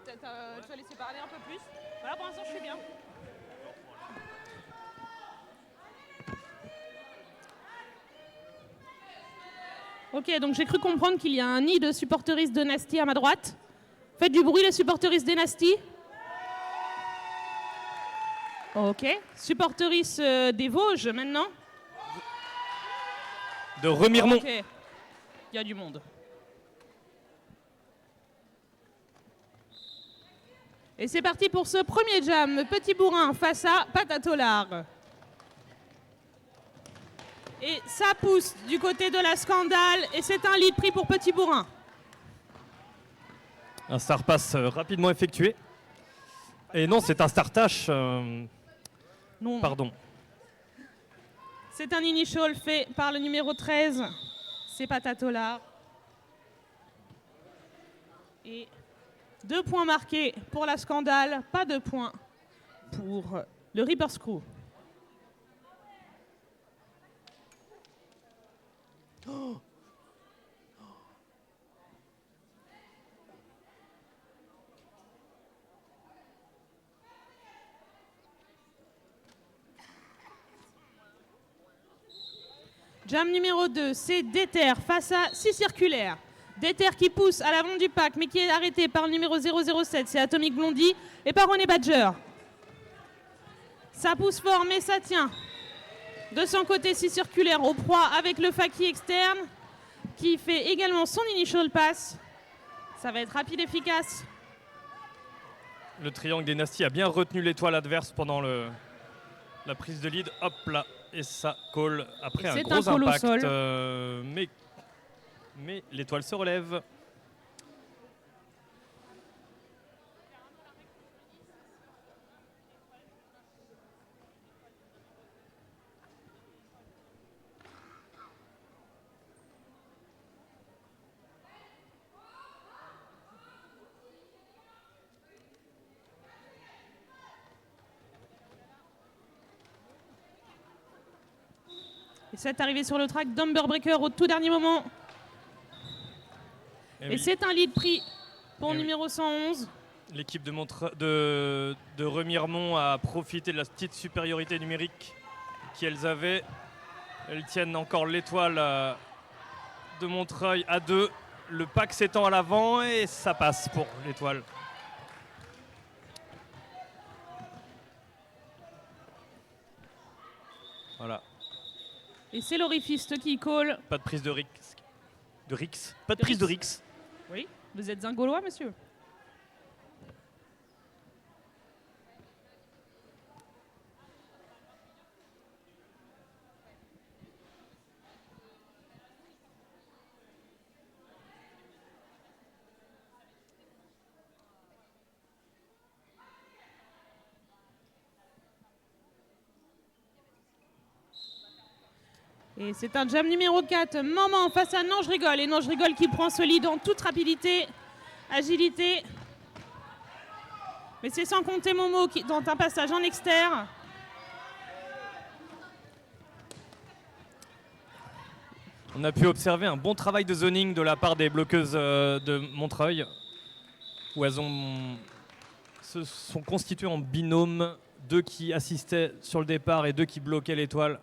peut-être tu vas laisser parler un peu plus. Voilà, pour l'instant, je suis bien. Ok, donc j'ai cru comprendre qu'il y a un nid de supporteristes de Nasty à ma droite. Faites du bruit, les supporteristes des Nasty. Ok. Supporteristes des Vosges, maintenant. De Remiremont. Ok. Il y a du monde. Et c'est parti pour ce premier jam. Petit bourrin face à Patatolard. Et ça pousse du côté de la Scandale. Et c'est un lead pris pour Petit bourrin. Un star pass rapidement effectué. Et non, c'est un startash. Non. Pardon. C'est un initial fait par le numéro 13. C'est Patatolard. Et 2 points marqués pour la Scandale. Pas de points pour le Reaper Screw. Oh. Jam numéro 2, c'est Déter face à 6 circulaires. Déter qui pousse à l'avant du pack, mais qui est arrêté par le numéro 007, c'est Atomic Blondie, et par René Badger. Ça pousse fort, mais ça tient. De son côté, 6 circulaires au proie avec le Faki externe, qui fait également son initial pass. Ça va être rapide et efficace. Le triangle des Nasty a bien retenu l'étoile adverse pendant la prise de lead. Hop là, et ça colle après un gros impact. Mais l'étoile se relève. Et c'est arrivé sur le track d'Umberbreaker au tout dernier moment. Et oui. C'est un lead pris pour le numéro 111. L'équipe de Remiremont a profité de la petite supériorité numérique qu'elles avaient. Elles tiennent encore l'étoile de Montreuil à 2. Le pack s'étend à l'avant et ça passe pour l'étoile. Voilà. Et c'est l'orifiste qui colle. Pas de prise de risque. Pas de prise de risque. Oui, vous êtes un Gaulois, monsieur. Et c'est un jam numéro 4, Maman face à Non, je rigole. Et Non, je rigole qui prend ce lead en toute rapidité, agilité. Mais c'est sans compter Momo qui tente un passage en externe. On a pu observer un bon travail de zoning de la part des bloqueuses de Montreuil, où elles se sont constituées en binôme, 2 qui assistaient sur le départ et 2 qui bloquaient l'étoile.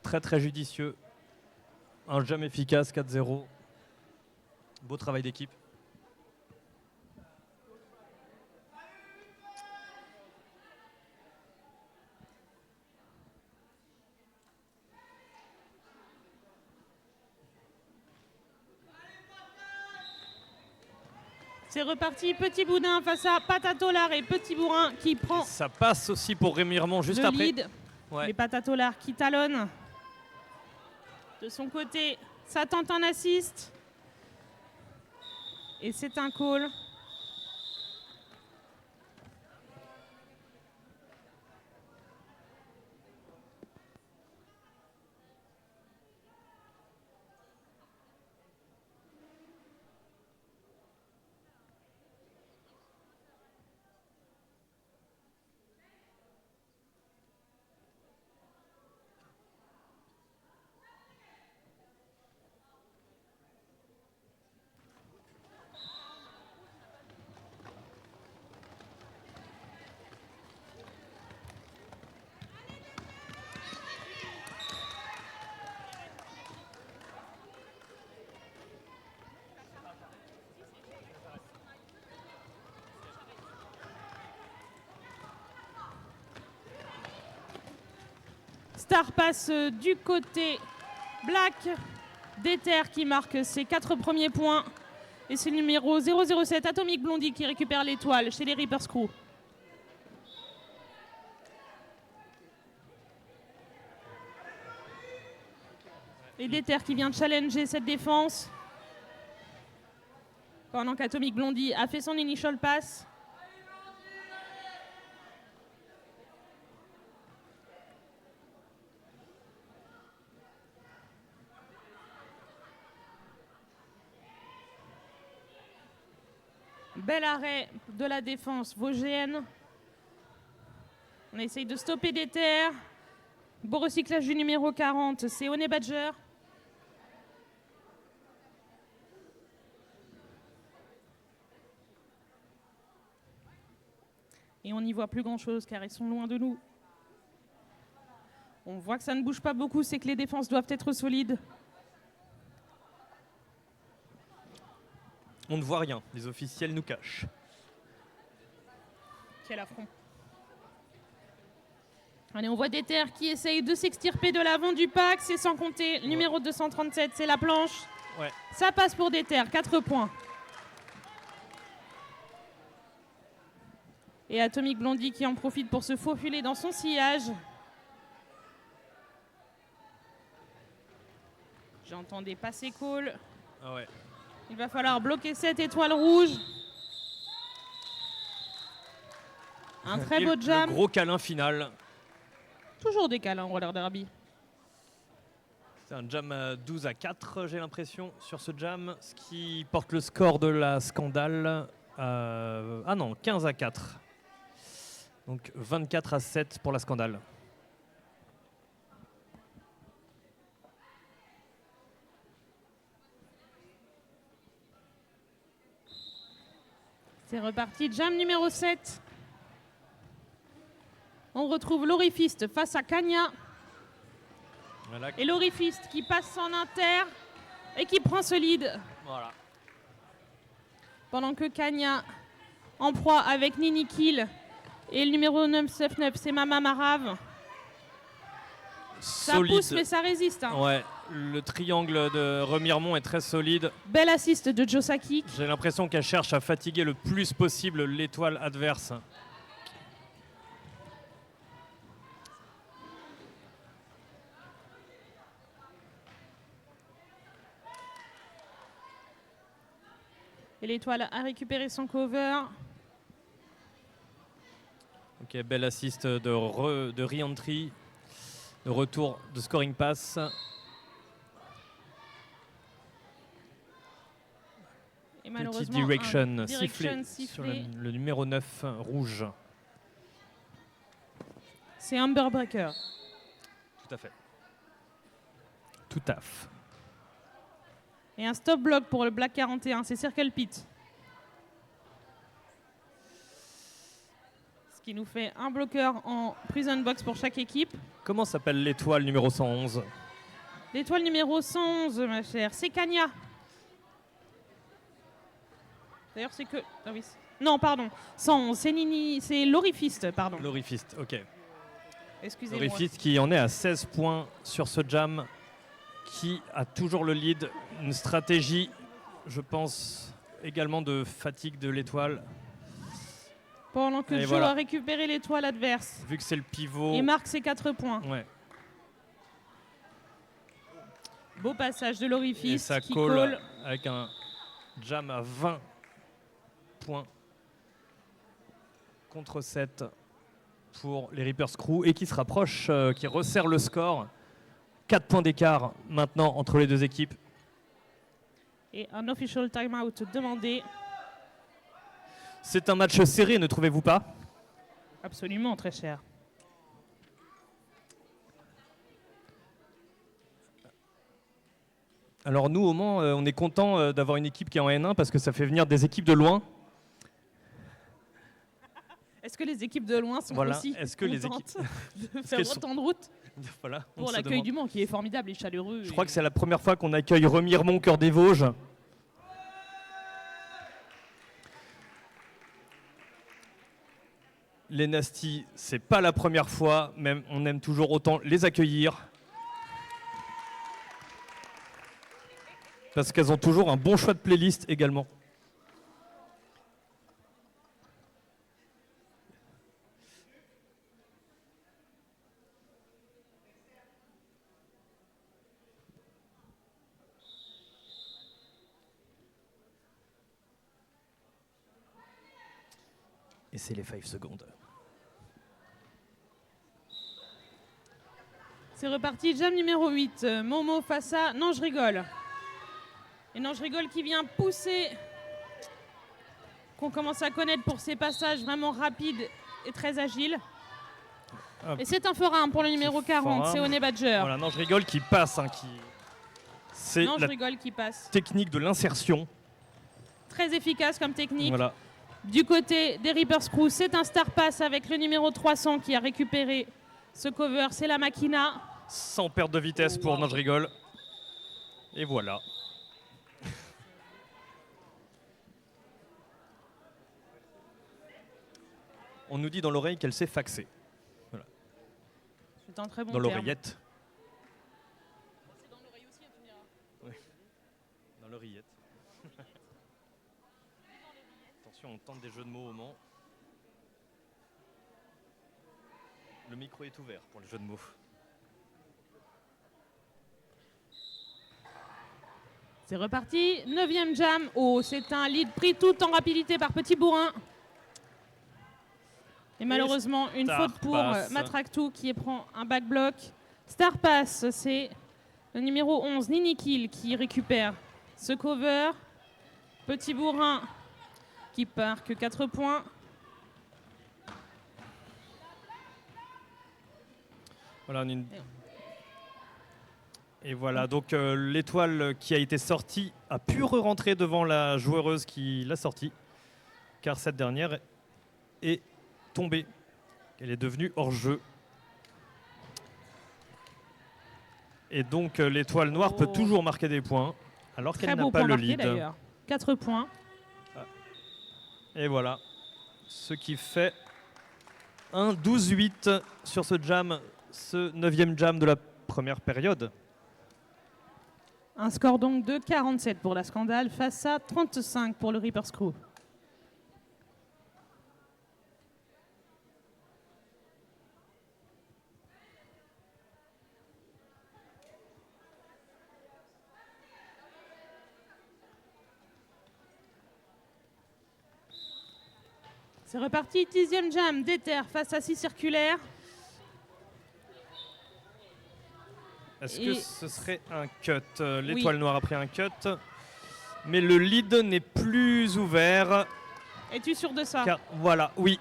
Très très judicieux. Un jam efficace, 4-0. Beau travail d'équipe. C'est reparti, Petit Boudin face à Patatolard et Petit Bourrin qui prend. Ça passe aussi pour Remiremont juste après. Lead. Ouais. Les Patatolard qui talonnent. De son côté, ça tente un assist. Et c'est un call. Star passe du côté black. Déter qui marque ses 4 premiers points. Et c'est le numéro 007 Atomic Blondie qui récupère l'étoile chez les Reaper's Crew. Et Déter qui vient challenger cette défense. Pendant qu'Atomic Blondie a fait son initial pass. Bel arrêt de la défense vosgienne. On essaye de stopper Déter. Beau recyclage du numéro 40, c'est Honey Badger. Et on n'y voit plus grand-chose car ils sont loin de nous. On voit que ça ne bouge pas beaucoup, c'est que les défenses doivent être solides. On ne voit rien, les officiels nous cachent. Quel affront. Allez, on voit Déter qui essaye de s'extirper de l'avant du pack, c'est sans compter. Le numéro 237, c'est la planche. Ouais. Ça passe pour Déter, 4 points. Et Atomic Blondie qui en profite pour se faufiler dans son sillage. J'entends des passés calls. Ah ouais. Il va falloir bloquer cette étoile rouge. Un très beau jam. Le gros câlin final. Toujours des câlins en roller derby. C'est un jam 12-4, j'ai l'impression, sur ce jam. Ce qui porte le score de la Scandale. Ah non, 15-4. Donc 24-7 pour la Scandale. C'est reparti, jam numéro 7. On retrouve l'Orifiste face à Kanya. Voilà. Et l'Orifiste qui passe en inter et qui prend ce lead. Voilà. Pendant que Kanya en proie avec Nini Kill. Et le numéro 979, c'est Mama Marave. Ça Solide. pousse mais ça résiste. Hein. Ouais, le triangle de Remiremont est très solide. Belle assist de Josaki. J'ai l'impression qu'elle cherche à fatiguer le plus possible l'étoile adverse. Et l'étoile a récupéré son cover. Ok, belle assist de re-entry, de retour de scoring pass. Et Petit malheureusement, direction, un sifflé sur le numéro 9 rouge. C'est Amber Breaker. Tout à fait. Tout à fait. Et un stop block pour le Black 41, c'est Circle Pit. Ce qui nous fait un bloqueur en prison box pour chaque équipe. Comment s'appelle l'étoile numéro 111? L'étoile numéro 111, ma chère, c'est Kanya. D'ailleurs, c'est que... Ah oui. Non, pardon. 111, c'est Nini, c'est l'Orifiste, pardon. L'Orifiste, ok. Excusez-moi. L'Orifiste qui en est à 16 points sur ce jam, qui a toujours le lead. Une stratégie, je pense, également de fatigue de l'étoile. Pendant que Et Joe voilà. a récupéré l'étoile adverse. Vu que c'est le pivot. Et marque ses 4 points. Ouais. Beau passage de Et l'Orifiste ça qui colle call. avec un jam à 20 points contre 7 pour les Reaper's Crew et qui se rapproche, qui resserre le score. 4 points d'écart maintenant entre les deux équipes. Et un official timeout demandé. C'est un match serré, ne trouvez-vous pas? Absolument, très cher. Alors nous, au Mans, on est content d'avoir une équipe qui est en N1 parce que ça fait venir des équipes de loin. Est-ce que les équipes de loin sont Voilà. aussi Est-ce que les contentes de Est-ce faire qu'elles sont- autant de route Voilà, on pour se l'accueil demande. du Mans qui est formidable et chaleureux? Je crois que c'est la première fois qu'on accueille Remiremont, Cœur des Vosges. Les Nasty, c'est pas la première fois, même on aime toujours autant les accueillir. Parce qu'elles ont toujours un bon choix de playlist également. Et c'est les 5 secondes. C'est reparti, jam numéro 8. Momo face à Non, je rigole. Et Non, je rigole qui vient pousser, qu'on commence à connaître pour ses passages vraiment rapides et très agiles. Hop. Et c'est un forain pour le numéro 40, c'est Honey Badger. Voilà, Non, je rigole qui passe. C'est Non, je la rigole qui passe. technique de l'insertion. Très efficace comme technique. Voilà. Du côté des Reaper's Crew, c'est un star pass avec le numéro 300 qui a récupéré ce cover. C'est la Machina. Sans perte de vitesse pour Non, je rigole. Et voilà. On nous dit dans l'oreille qu'elle s'est faxée. C'est un très bon Dans terme. l'oreillette. C'est dans l'oreille aussi, tu me diras. Oui. Dans l'oreillette. Attention, on tente des jeux de mots au Mans. Le micro est ouvert pour les jeux de mots. C'est reparti, 9e jam. Oh, c'est un lead pris tout en rapidité par Petit Bourrin. Et malheureusement, une Star faute pour Pass. Matractou qui prend un back block. Star Pass, c'est le numéro 11, Nini Kill, qui récupère ce cover. Petit Bourrin qui part que 4 points. Voilà, et voilà, donc l'étoile qui a été sortie a pu re-rentrer devant la joueuse qui l'a sortie, car cette dernière est tombée. Elle est devenue hors jeu. Et donc l'étoile noire peut toujours marquer des points, alors Très qu'elle beau n'a pas point le marqué lead. d'ailleurs. 4 points. Et voilà, ce qui fait un 12-8 sur ce jam, ce 9e jam de la première période. Un score donc de 47 pour la Scandale face à 35 pour le Reaper's Crew. C'est reparti, 10e jam, Déter face à 6 circulaires. Est-ce Et- que ce serait un cut? L'étoile noire a pris un cut, mais le lead n'est plus ouvert. Es-tu sûr de ça? Car, voilà, oui.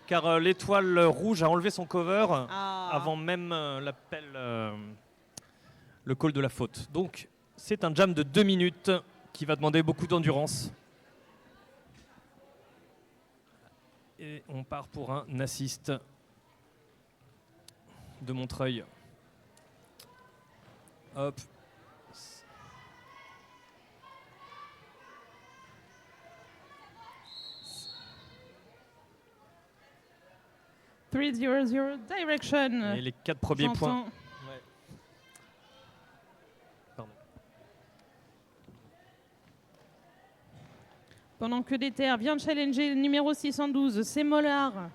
Car l'étoile rouge a enlevé son cover Ah. avant même l'appel, le call de la faute. Donc c'est un jam de 2 minutes qui va demander beaucoup d'endurance. Et on part pour un assist de Montreuil. Hop. « 3-0-0 direction. Et les 4 premiers points. J'entends. Ouais. Pardon. Pendant que Déter vient de challenger le numéro 612, c'est Mollard.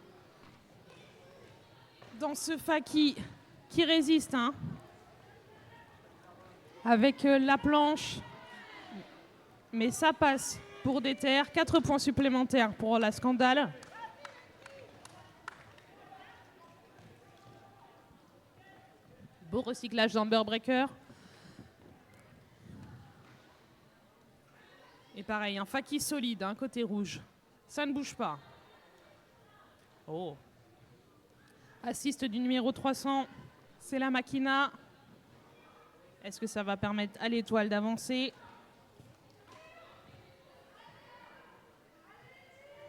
Dans ce Faki qui résiste, hein. Avec la planche. Mais ça passe pour Déter. 4 points supplémentaires pour la Scandale. Beau recyclage d'Amber Breaker. Et pareil, un Faki solide, hein, côté rouge. Ça ne bouge pas. Oh. Assist du numéro 300, c'est la Machina. Est-ce que ça va permettre à l'étoile d'avancer?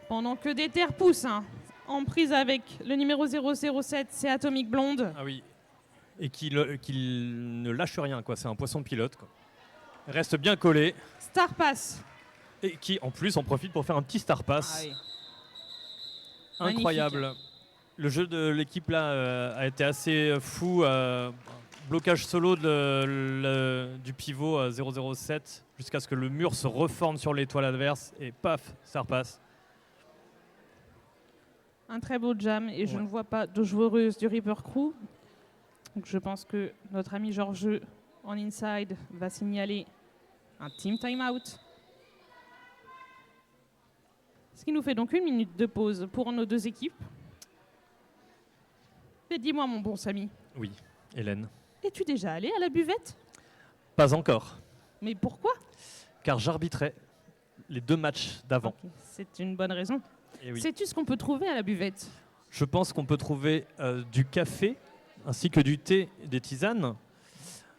Pendant que Déter pousse, hein, en prise avec le numéro 007, c'est Atomic Blonde. Ah oui. Et qu'il ne lâche rien, quoi. C'est un poisson pilote, quoi. Reste bien collé. Star Pass. Et qui, en plus, en profite pour faire un petit star pass. Ah oui. Incroyable. Magnifique. Le jeu de l'équipe là a été assez fou. Blocage solo du pivot 007 jusqu'à ce que le mur se reforme sur l'étoile adverse et paf, ça repasse. Un très beau jam et je Ouais. ne vois pas de joueuse du Reaper Crew. Donc je pense que notre ami Georges en inside va signaler un team timeout. Ce qui nous fait donc 1 minute de pause pour nos deux équipes. Mais dis-moi mon bon Samy, Oui, Hélène. es-tu déjà allé à la buvette? Pas encore, Mais pourquoi? car j'arbitrais les 2 matchs d'avant. Ok, c'est une bonne raison. Et oui. Sais-tu ce qu'on peut trouver à la buvette? Je pense qu'on peut trouver du café ainsi que du thé, des tisanes,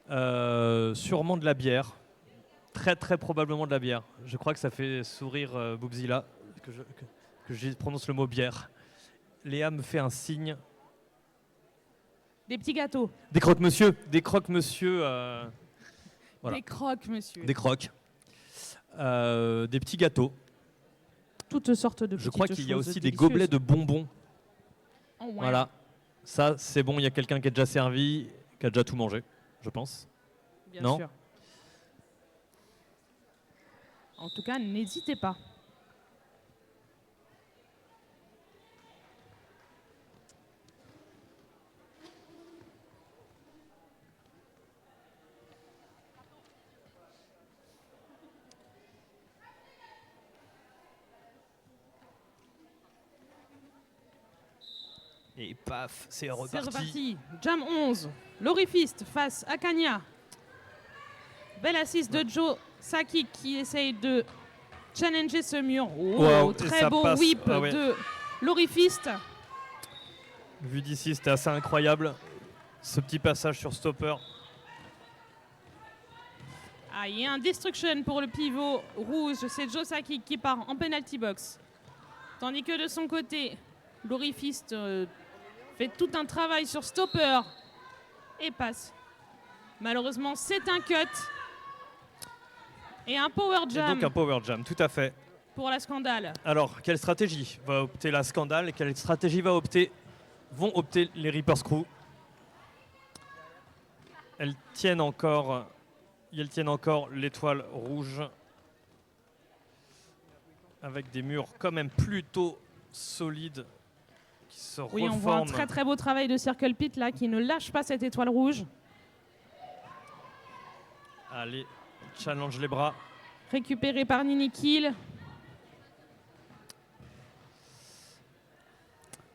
sûrement de la bière, très très probablement de la bière. Je crois que ça fait sourire Boubzilla que je prononce le mot bière. Léa me fait un signe. Des petits gâteaux. Des croque-monsieur, voilà. Des croques, monsieur. Des croques, des petits gâteaux. Toutes sortes de petites Je crois qu'il y a choses aussi des délicieuses. gobelets de bonbons. Oh, ouais. Voilà, ça c'est bon, il y a quelqu'un qui est déjà servi, qui a déjà tout mangé, je pense. Bien Non. sûr. En tout cas, n'hésitez pas. Et paf, c'est C'est reparti. reparti. Jam 11. Lorifist face à Kanya. Belle assist de Joe Saki qui essaye de challenger ce mur. Oh, Wow, et très ça beau passe. whip Ah ouais. de Lorifist. Vu d'ici, c'était assez incroyable. Ce petit passage sur stopper. Ah, il y a un destruction pour le pivot rouge. C'est Joe Saki qui part en penalty box. Tandis que de son côté, Lorifist fait tout un travail sur stopper et passe. Malheureusement, c'est un cut. Et un power Et jam donc un power jam, tout à fait. pour la scandale. Alors, quelle stratégie va opter la scandale et quelle stratégie vont opter les Reaper's Crew? Elles tiennent encore l'étoile rouge avec des murs quand même plutôt solides qui se Oui, on voit un reforment. très très beau travail de Circle Pit là qui ne lâche pas cette étoile rouge. Allez, challenge les bras. Récupéré par Nini Kill.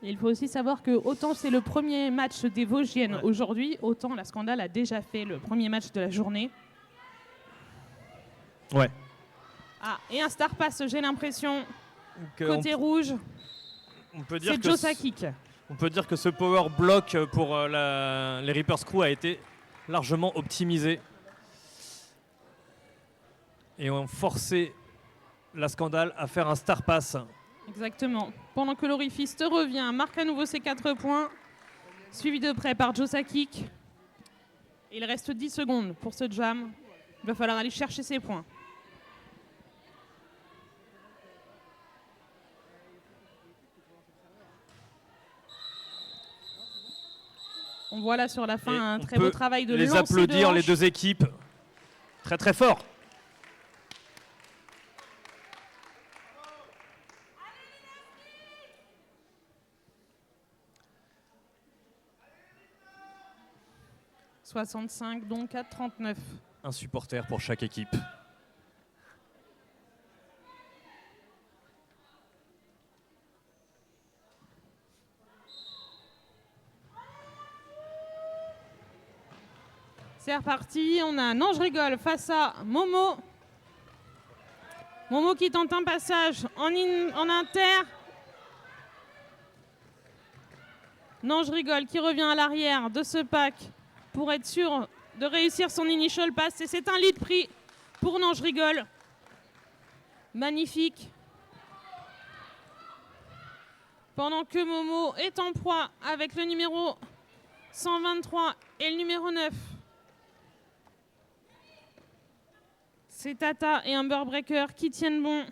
Et il faut aussi savoir que autant c'est le premier match des Vosgiennes Ouais. aujourd'hui, autant la scandale a déjà fait le premier match de la journée. Ouais. Ah, et un star pass, j'ai l'impression. Donc, Côté rouge, on peut dire c'est que Joe Sakik. on peut dire que ce power block pour les Reaper's Crew a été largement optimisé et ont forcé la scandale à faire un star pass. Exactement. Pendant que l'Orifist revient, marque à nouveau ses 4 points, suivi de près par Joe Sakik. Il reste 10 secondes pour ce jam. Il va falloir aller chercher ses points. On voit là sur la Et fin un on très beau peut travail de les lancer applaudir, de les hanche. deux équipes. Très très fort. « 65 donc à 39. Un supporter pour chaque équipe. C'est reparti, on a Non, je rigole face à Momo. Momo qui tente un passage en inter. Non, je rigole, qui revient à l'arrière de ce pack pour être sûr de réussir son initial pass. Et c'est un lead pris pour Non, je rigole. Magnifique. Pendant que Momo est en proie avec le numéro 123 et le numéro 9. C'est Tata et Humber Breaker qui tiennent bon.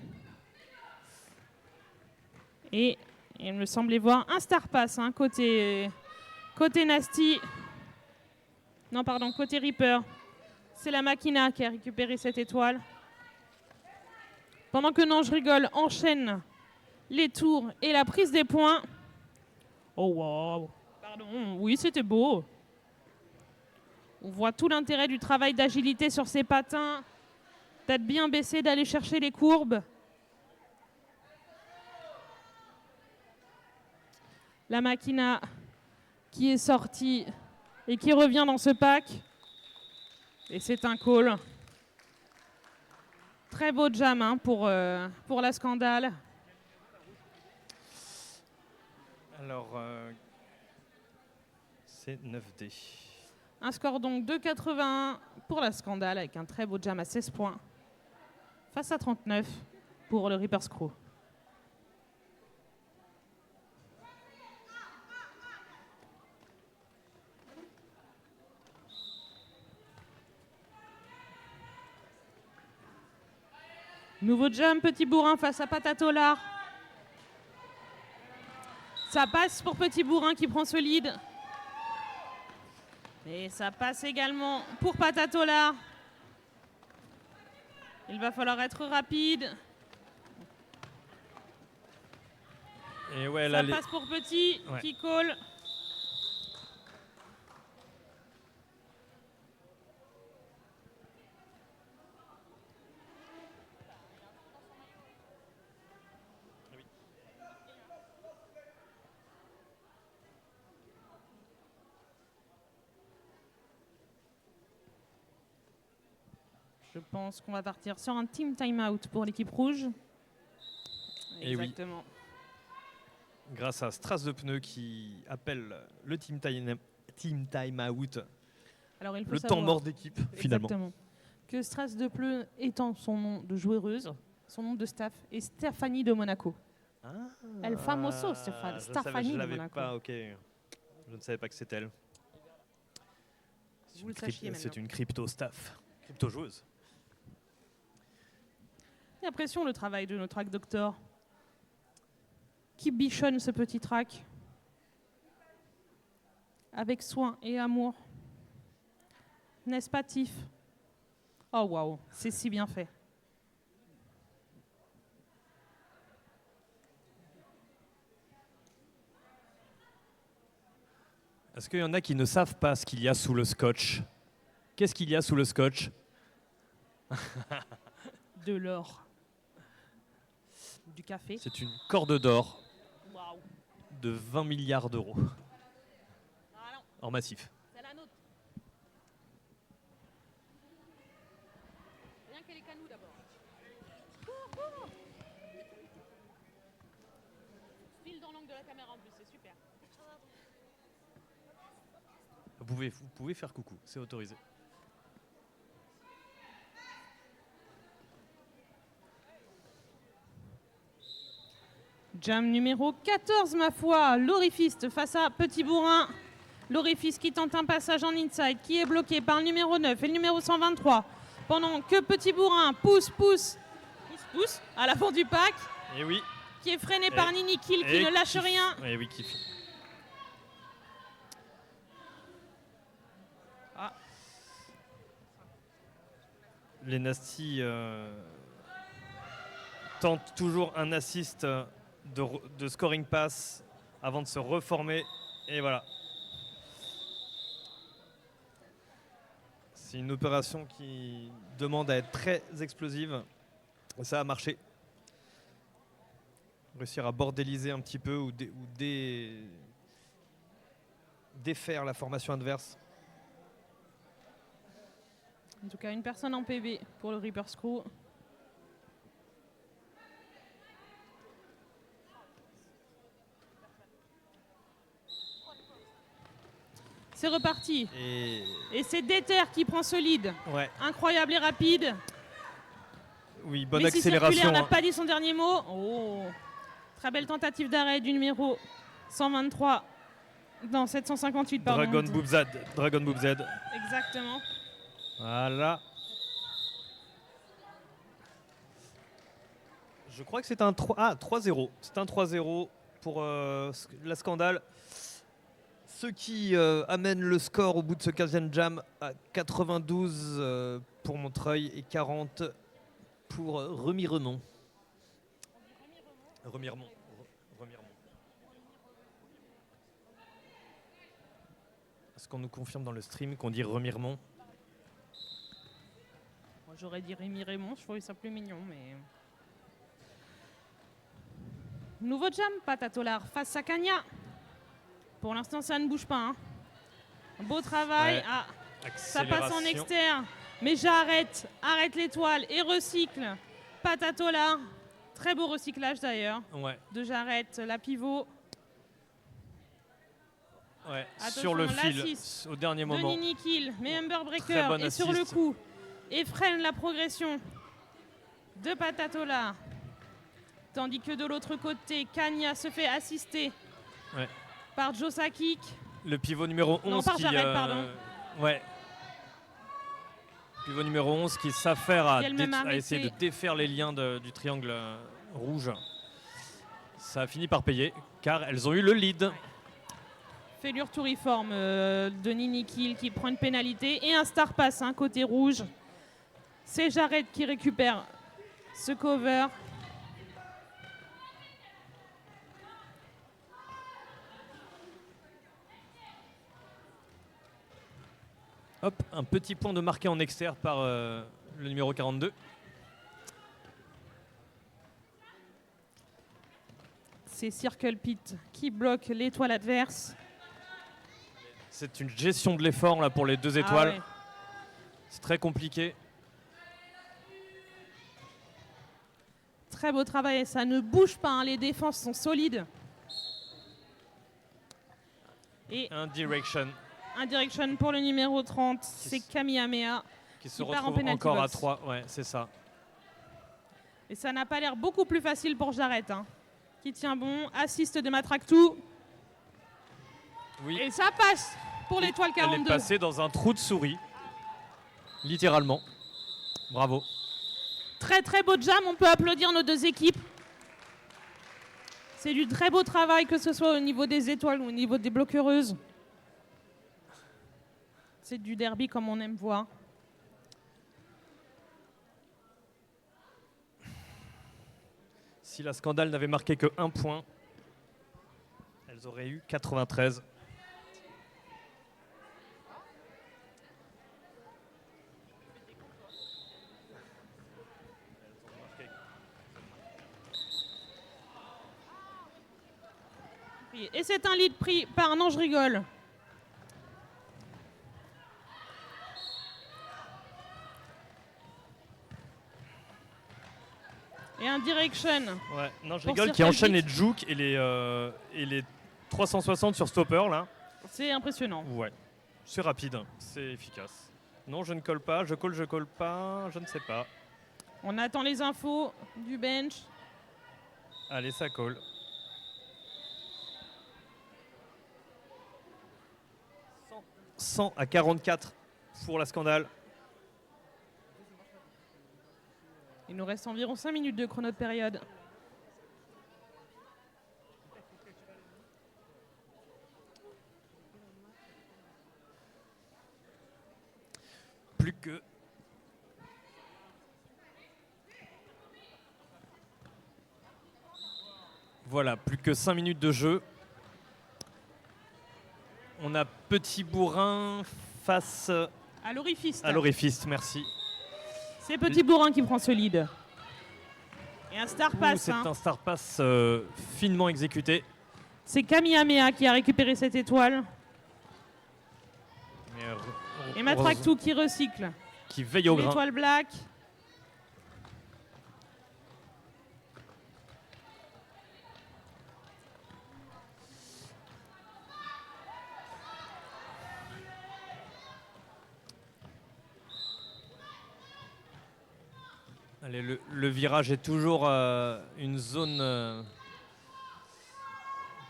Et Il me semblait voir un star pass hein, côté Nasty. Non, pardon, côté Reaper. C'est la Machina qui a récupéré cette étoile. Pendant que Non, je rigole, enchaîne les tours et la prise des points. Oh, wow. Pardon, oui, c'était beau. On voit tout l'intérêt du travail d'agilité sur ses patins. D'être bien baissé, d'aller chercher les courbes. La Machina qui est sortie et qui revient dans ce pack. Et c'est un call. Très beau jam hein, pour la Scandale. Alors, c'est 9D. Un score donc de 81 pour la Scandale avec un très beau jam à 16 points. Face à 39 pour le Reaper's Crew. Nouveau jump, Petit Bourrin face à Patatolar. Ça passe pour Petit Bourrin qui prend ce lead. Et ça passe également pour Patatolar. Il va falloir être rapide. Et ouais, Ça là, passe pour Petit qui call. Je pense qu'on va partir sur un team timeout pour l'équipe rouge. Et exactement. Oui. Grâce à Strass de pneus qui appelle le team timeout. Alors il faut le savoir, temps mort d'équipe finalement. Exactement. Que Strass de pneus étant son nom de joueuse, son nom de staff est Stéphanie de Monaco. El famoso Stéphanie de Monaco. Pas, ok. Je ne savais pas que c'était elle. Vous le sachiez maintenant. C'est une crypto staff, crypto joueuse. Et apprécions le travail de nos track doctors qui bichonnent ce petit track avec soin et amour. N'est-ce pas, Tiff? Oh waouh, c'est si bien fait. Est-ce qu'il y en a qui ne savent pas ce qu'il y a sous le scotch? Qu'est-ce qu'il y a sous le scotch? De l'or. Du café. C'est une corde d'or Waouh. de 20 milliards d'euros Ah non, en massif. c'est la nôtre. Rien que les canaux d'abord. File dans l'angle de la caméra en plus, c'est super. Vous pouvez faire coucou, c'est autorisé. Jam numéro 14, ma foi. L'Orifiste face à Petit Bourrin. L'Orifiste qui tente un passage en inside, qui est bloqué par le numéro 9 et le numéro 123. Pendant que Petit Bourrin pousse à l'avant du pack. Et oui. Qui est freiné par Nini Kill, qui ne lâche rien. Et oui, kiff. Ah. Les Nasty tentent toujours un assist de scoring pass avant de se reformer. Et voilà. C'est une opération qui demande à être très explosive. Et ça a marché. Réussir à bordéliser un petit peu ou défaire la formation adverse. En tout cas, une personne en PB pour le Reaper's Crew. C'est reparti. Et c'est Déter qui prend ce lead. Ouais. Incroyable et rapide. Oui, bonne Messi accélération. Circulaire n'a pas dit son dernier mot. Oh. Très belle tentative d'arrêt du numéro 123. Non, 758, pardon. Dragon Boob Z. Exactement. Voilà. Je crois que c'est un 3-0. C'est un 3-0 pour la Scandale. Ce qui amène le score au bout de ce 15e jam à 92 pour Montreuil et 40 pour Remiremont. Remiremont. Est-ce qu'on nous confirme dans le stream qu'on dit Remiremont? Moi, j'aurais dit Rémi Raymond, je trouvais ça plus mignon, mais... Nouveau jam, Patatolar face à Kanya. Pour l'instant, ça ne bouge pas. Hein. Beau travail. Ouais. Ah, ça passe en externe. Mais j'arrête. Arrête l'étoile et recycle. Patatolar. Très beau recyclage d'ailleurs. Ouais. De Jarrette, la pivot. Ouais. Attention, sur le fil, l'assist au dernier de moment. Nini Kill, mais Humber Très Breaker bonne est sur le assist. coup et freine la progression de Patatolar. Tandis que de l'autre côté, Kanya se fait assister par Joe Sakic. Le pivot numéro 11 Non, par qui... Jarrette, pardon. Ouais. Pivot numéro 11 qui s'affaire à essayer de défaire les liens du triangle rouge. Ça a fini par payer, car elles ont eu le lead. Fêlure touriforme de Nini Kill qui prend une pénalité et un star pass côté rouge. C'est Jarrette qui récupère ce cover. Hop, un petit point de marqué en externe par le numéro 42. C'est Circle Pit qui bloque l'étoile adverse. C'est une gestion de l'effort là pour les deux étoiles. Ah ouais. C'est très compliqué. Très beau travail, ça ne bouge pas, hein. Les défenses sont solides. Et un direction pour le numéro 30, c'est Kamehameha qui se retrouve encore à 3. Ouais, c'est ça. Et ça n'a pas l'air beaucoup plus facile pour Jarrette, hein, qui tient bon, assiste de Matractou. Oui. Et ça passe pour l'étoile 42. Elle est passée dans un trou de souris, littéralement. Bravo. Très très beau jam, on peut applaudir nos deux équipes. C'est du très beau travail, que ce soit au niveau des étoiles ou au niveau des bloqueuses. C'est du derby comme on aime voir. Si la Scandale n'avait marqué que 1 point, elles auraient eu 93. Et c'est un lead pris par Non, je rigole. Et un direction. Ouais, Non, je rigole, qui enchaîne les juke et les 360 sur stopper là. C'est impressionnant. Ouais, c'est rapide, c'est efficace. Non, je ne colle pas, je colle pas, je ne sais pas. On attend les infos du bench. Allez, ça colle. 100 à 44 pour la Scandale. Il nous reste environ 5 minutes de chrono de période. Plus que... Voilà, plus que 5 minutes de jeu. On a Petit Bourrin face à l'Orifiste. À l'Orifiste, merci. C'est Petit Bourrin qui prend ce lead. Et un star pass. C'est un star pass finement exécuté. C'est Kamehameha qui a récupéré cette étoile. Et Matractou qui recycle. Qui veille au grain. L'étoile black. Allez, le virage est toujours une zone,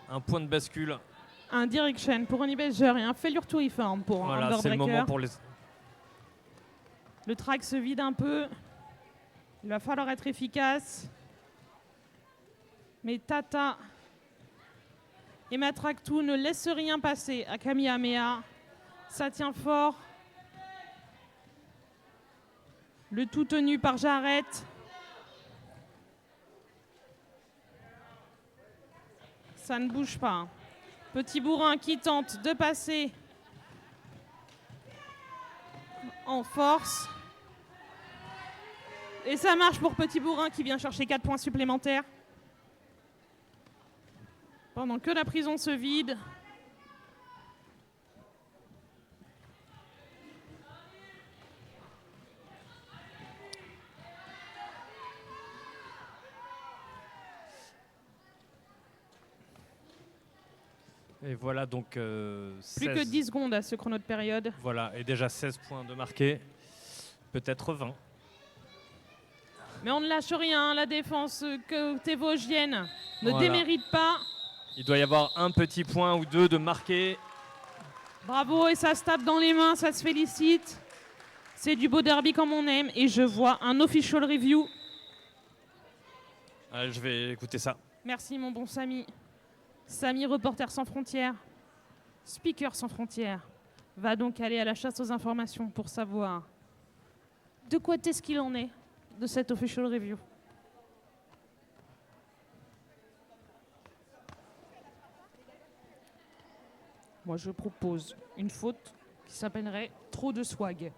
un point de bascule. Un direction pour Ronnie Belger et un failure touriforme pour voilà, Humber Breaker. C'est le moment pour les... Le track se vide un peu. Il va falloir être efficace. Mais Tata Et Matraktou ne laisse rien passer à Kamehameha. Ça tient fort. Le tout tenu par Jarrett. Ça ne bouge pas. Petit bourrin qui tente de passer en force. Et ça marche pour Petit bourrin qui vient chercher 4 points supplémentaires. Pendant que la prison se vide. Et voilà donc Plus que 10 secondes à ce chrono de période. Voilà, et déjà 16 points de marqués, peut-être 20. Mais on ne lâche rien, la défense vosgienne ne Voilà. démérite pas. Il doit y avoir un petit point ou deux de marqué. Bravo, et ça se tape dans les mains, ça se félicite. C'est du beau derby comme on aime, et je vois un official review. Je vais écouter ça. Merci mon bon Samy. Samy, reporter sans frontières, speaker sans frontières, va donc aller à la chasse aux informations pour savoir de quoi est-ce qu'il en est de cette official review. Moi, je propose une faute qui s'appellerait trop de swag.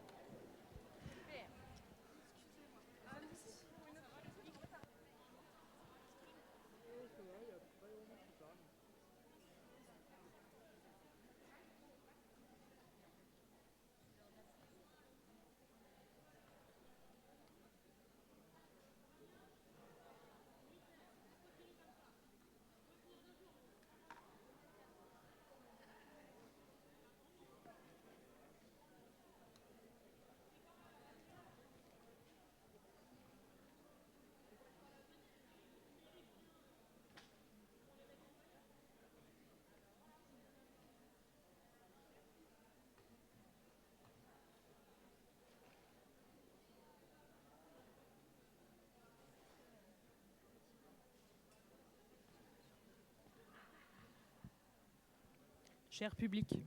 Cher public,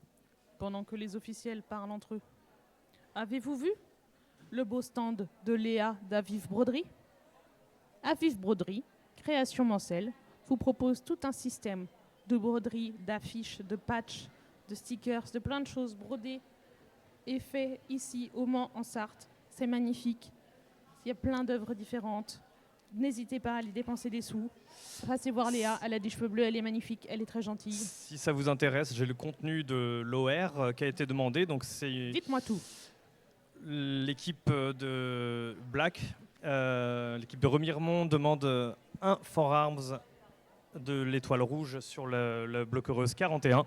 pendant que les officiels parlent entre eux, avez-vous vu le beau stand de Léa d'Aviv Broderie? Aviv Broderie, création Mancel, vous propose tout un système de broderie, d'affiches, de patchs, de stickers, de plein de choses brodées et fait ici au Mans en Sarthe. C'est magnifique. Il y a plein d'œuvres différentes. N'hésitez pas à aller dépenser des sous. Passez voir Léa, elle a des cheveux bleus, elle est magnifique, elle est très gentille. Si ça vous intéresse, j'ai le contenu de l'OR qui a été demandé. Donc c'est Dites-moi tout. l'équipe de Black, l'équipe de Remiremont demande un Forearms de l'étoile rouge sur le bloc heureuse 41.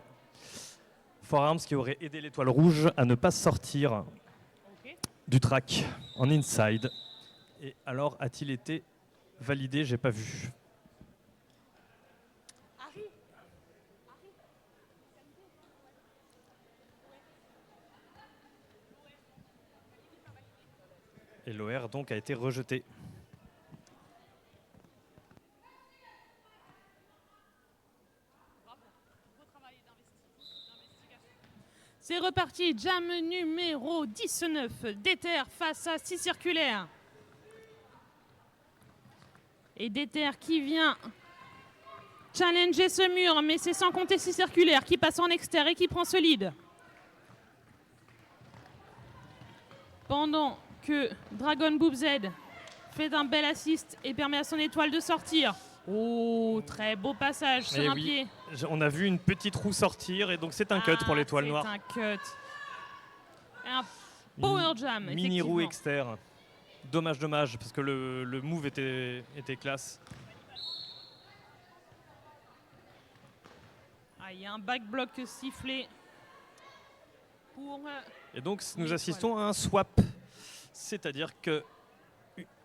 Forearms qui aurait aidé l'étoile rouge à ne pas sortir du track en inside. Et alors a-t-il été validé? J'ai pas vu. Et l'OR donc a été rejeté. C'est reparti, jam numéro 19, Déter face à 6 circulaires. Et Déter qui vient challenger ce mur, mais c'est sans compter 6 circulaires qui passe en extérieur et qui prend ce lead. Pendant que Dragon Boob Z fait un bel assist et permet à son étoile de sortir. Oh, très beau passage sur un pied. On a vu une petite roue sortir et donc c'est un cut pour l'étoile noire. C'est un cut. Un power jam, mini roue externe. Dommage, parce que le move était classe. Ah, il y a un back block sifflé pour... Et donc nous assistons à un swap. C'est-à-dire que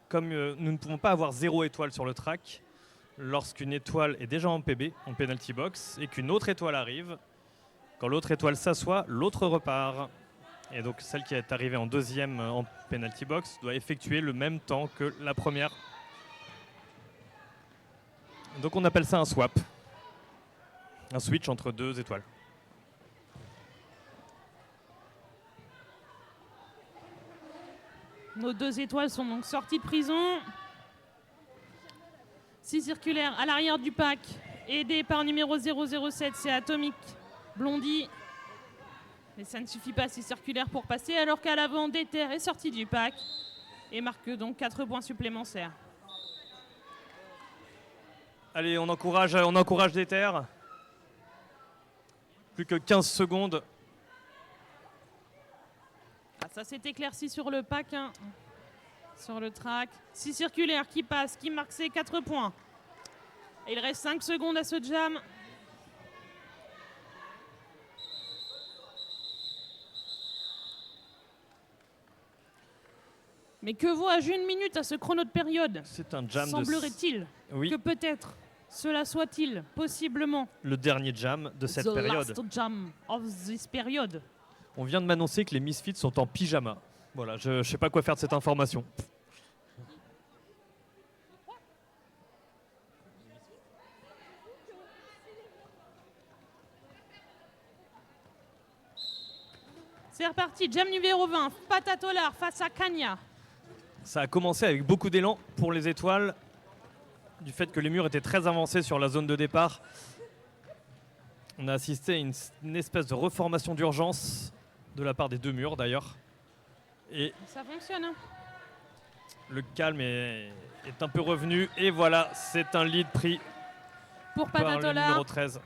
comme nous ne pouvons pas avoir 0 étoile sur le track, lorsqu'une étoile est déjà en PB, en penalty box, et qu'une autre étoile arrive, quand l'autre étoile s'assoit, l'autre repart. Et donc celle qui est arrivée en deuxième en penalty box doit effectuer le même temps que la première. Donc on appelle ça un swap. Un switch entre 2 étoiles. Nos 2 étoiles sont donc sorties de prison. 6 circulaires à l'arrière du pack, aidé par numéro 007, c'est Atomic Blondie. Mais ça ne suffit pas, 6 circulaires pour passer, alors qu'à l'avant, Déter est sorti du pack et marque donc 4 points supplémentaires. Allez, on encourage Déter. Plus que 15 secondes. Ah, ça s'est éclairci sur le pack, hein. Sur le track. 6 circulaires qui passent, qui marquent ses 4 points. Et il reste 5 secondes à ce jam. Mais que vois-je 1 minute à ce chrono de période? C'est un jam Semblerait-il Oui, que peut-être cela soit-il, possiblement, le dernier jam de cette the période. last jam of this period. On vient de m'annoncer que les Misfits sont en pyjama. Voilà, je ne sais pas quoi faire de cette information. C'est reparti, jam numéro 20, Patatolar face à Kanya. Ça a commencé avec beaucoup d'élan pour les étoiles, du fait que les murs étaient très avancés sur la zone de départ. On a assisté à une espèce de reformation d'urgence de la part des 2 murs d'ailleurs. Et Ça fonctionne, hein. le calme est un peu revenu. Et voilà, c'est un lead pris Pour par le numéro Patatolar, 13.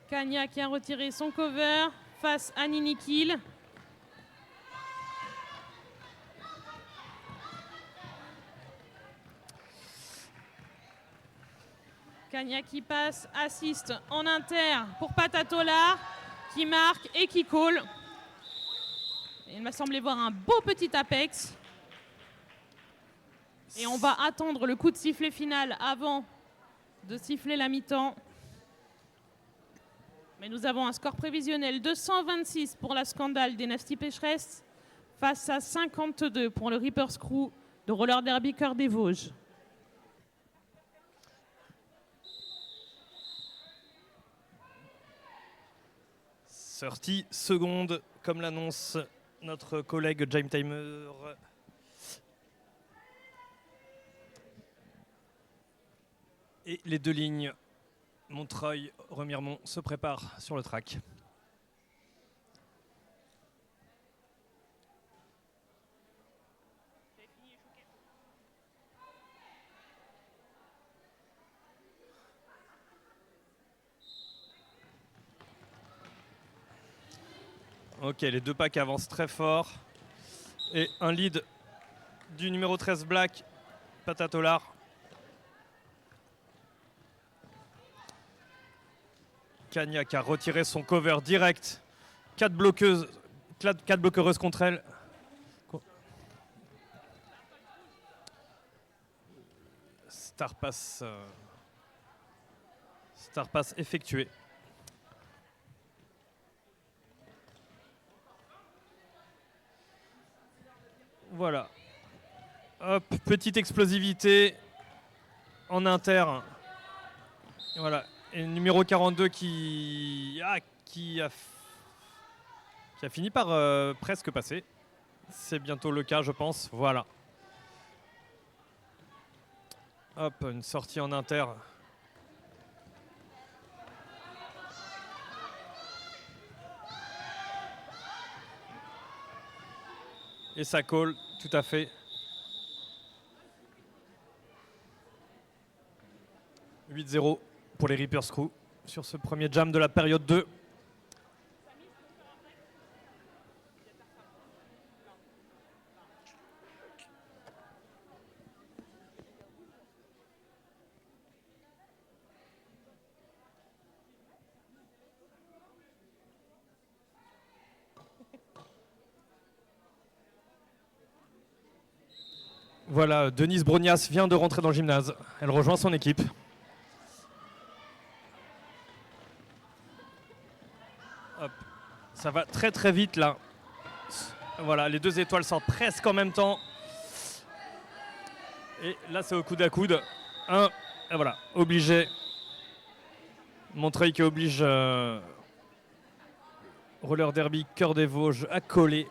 Kanya qui a retiré son cover face à Nini Kill. Kanya qui passe, assiste en inter pour Patatolar, qui marque et qui call. Il m'a semblé voir un beau petit apex. Et on va attendre le coup de sifflet final avant de siffler la mi-temps. Mais nous avons un score prévisionnel de 126 pour la Scandale des Nasty Pécheresses face à 52 pour le Reaper's Crew de Roller Derby Cœur des Vosges. Sortie seconde, comme l'annonce notre collègue Jaime Timer. Et les 2 lignes, Montreuil, Remiremont se préparent sur le track. Ok, les 2 packs avancent très fort. Et un lead du numéro 13 Black, Patatolar. Kanya qui a retiré son cover direct. 4 bloqueuses contre elle. Star pass effectué. Voilà. Hop, petite explosivité en inter. Voilà. Et le numéro 42 qui a fini par presque passer. C'est bientôt le cas, je pense. Voilà. Hop, une sortie en inter. Et ça colle, tout à fait. « 8-0 pour les Reaper's Crew sur ce premier jam de la période 2. Voilà, Denise Brognas vient de rentrer dans le gymnase. Elle rejoint son équipe. Hop. Ça va très très vite là. Voilà, les 2 étoiles sortent presque en même temps. Et là c'est au coude à coude. Et voilà, obligé Montreuil qui oblige Roller Derby Cœur des Vosges à coller.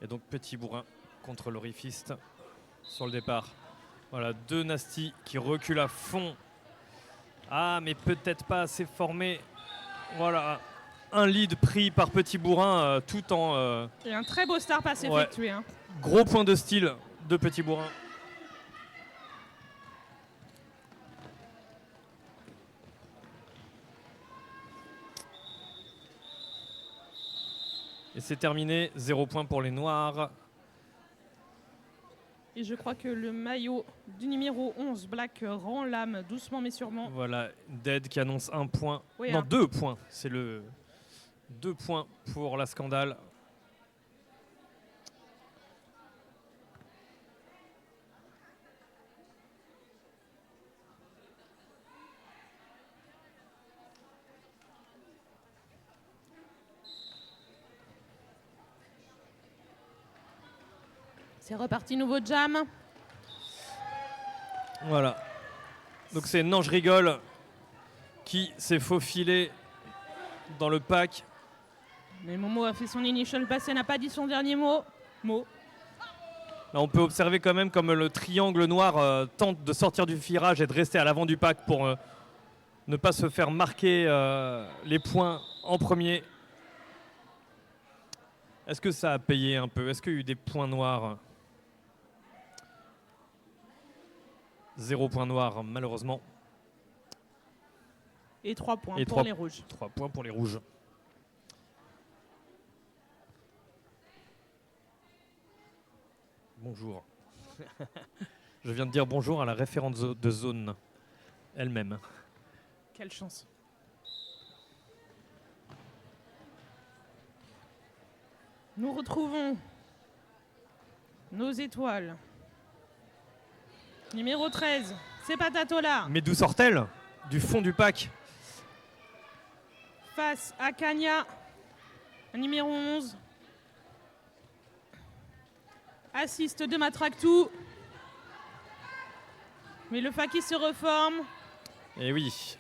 Et donc Petit Bourrin contre l'Orifiste sur le départ. Voilà, deux Nasty qui reculent à fond. Ah, mais peut-être pas assez formé. Voilà, un lead pris par Petit Bourrin tout en... Et un très beau star pass effectué. Hein. Gros point de style de Petit Bourrin. Et c'est terminé, 0 point pour les Noirs. Et je crois que le maillot du numéro 11, Black, rend l'âme doucement mais sûrement. Voilà, Dead qui annonce 1 point. Oui, non, hein. 2 points. C'est le 2 points pour la Scandale. C'est reparti, nouveau jam. Voilà. Donc c'est Non, je rigole qui s'est faufilé dans le pack. Mais Momo a fait son initial pass et n'a pas dit son dernier mot. Là, on peut observer quand même comme le triangle noir tente de sortir du virage et de rester à l'avant du pack pour ne pas se faire marquer les points en premier. Est-ce que ça a payé un peu? Est-ce qu'il y a eu des points noirs? 0 point noir, malheureusement. Et 3 points Et pour les rouges. 3 points pour les rouges. Bonjour. Je viens de dire bonjour à la référente de zone elle-même. Quelle chance. Nous retrouvons nos étoiles. Numéro 13, c'est Patatola. Mais d'où sort-elle? Du fond du pack. Face à Kanya, numéro 11. Assiste de Matractou. Mais le Faki se reforme. Et oui.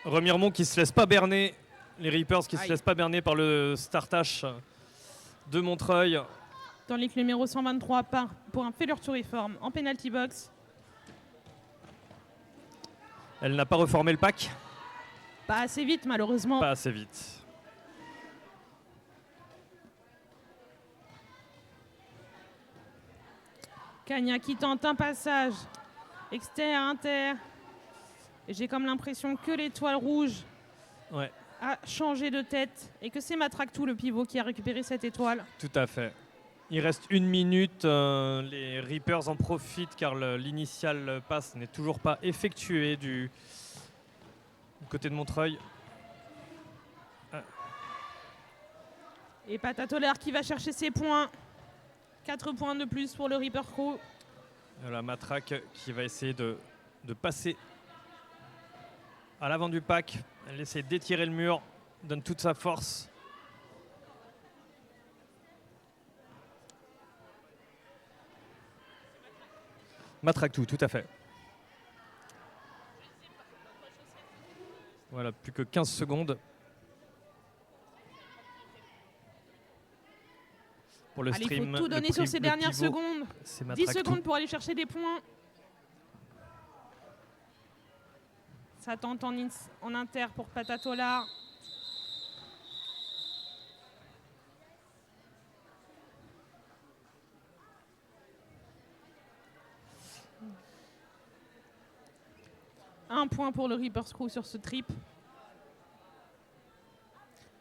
Remiremont qui se laisse pas berner. Les Reapers qui se laissent pas berner par le Startash de Montreuil. Tandis que le numéro 123 part pour un failure to reform en penalty box. Elle n'a pas reformé le pack. Pas assez vite malheureusement. Pas assez vite. Kanya qui tente un passage exter-inter. Et j'ai comme l'impression que l'étoile rouge a changé de tête et que c'est Matractou le pivot qui a récupéré cette étoile. Tout à fait. Il reste 1 minute. Les Reapers en profitent car l'initial pass n'est toujours pas effectué du côté de Montreuil. Et Patatoler qui va chercher ses points. 4 points de plus pour le Reaper Crew. La Matraque qui va essayer de passer à l'avant du pack. Elle essaie d'étirer le mur, donne toute sa force. Matractou, tout à fait. Voilà, plus que 15 secondes. Pour le stream. Il faut tout donner sur ces dernières secondes. 10 secondes pour aller chercher des points. Ça tente en inter pour Patatola. Un point pour le Reaper's Crew sur ce trip.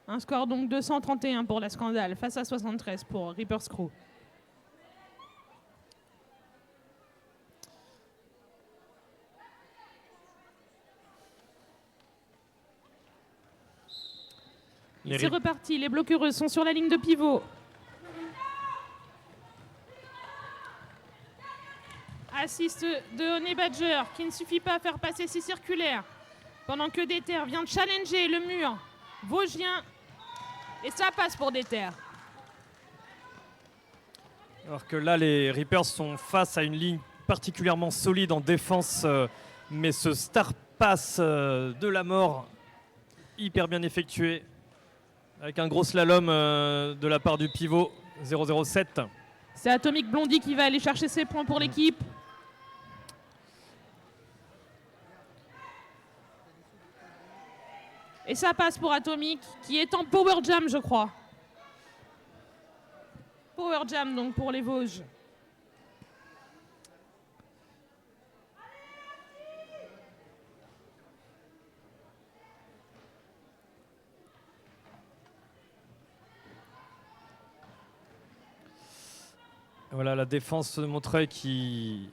Un score donc 231 pour la Scandale face à 73 pour Reaper's Crew. C'est reparti, les bloqueuses sont sur la ligne de pivot. Assist de Honey Badger qui ne suffit pas à faire passer 6 circulaires. Pendant que Déter vient de challenger le mur vosgien. Et ça passe pour Déter. Alors que là, les Reapers sont face à une ligne particulièrement solide en défense. Mais ce Star Pass de la mort, hyper bien effectué. Avec un gros slalom de la part du pivot 007. C'est Atomic Blondie qui va aller chercher ses points pour l'équipe. Et ça passe pour Atomic, qui est en Power Jam, je crois. Power Jam, donc, pour les Vosges. Voilà la défense de Montreuil qui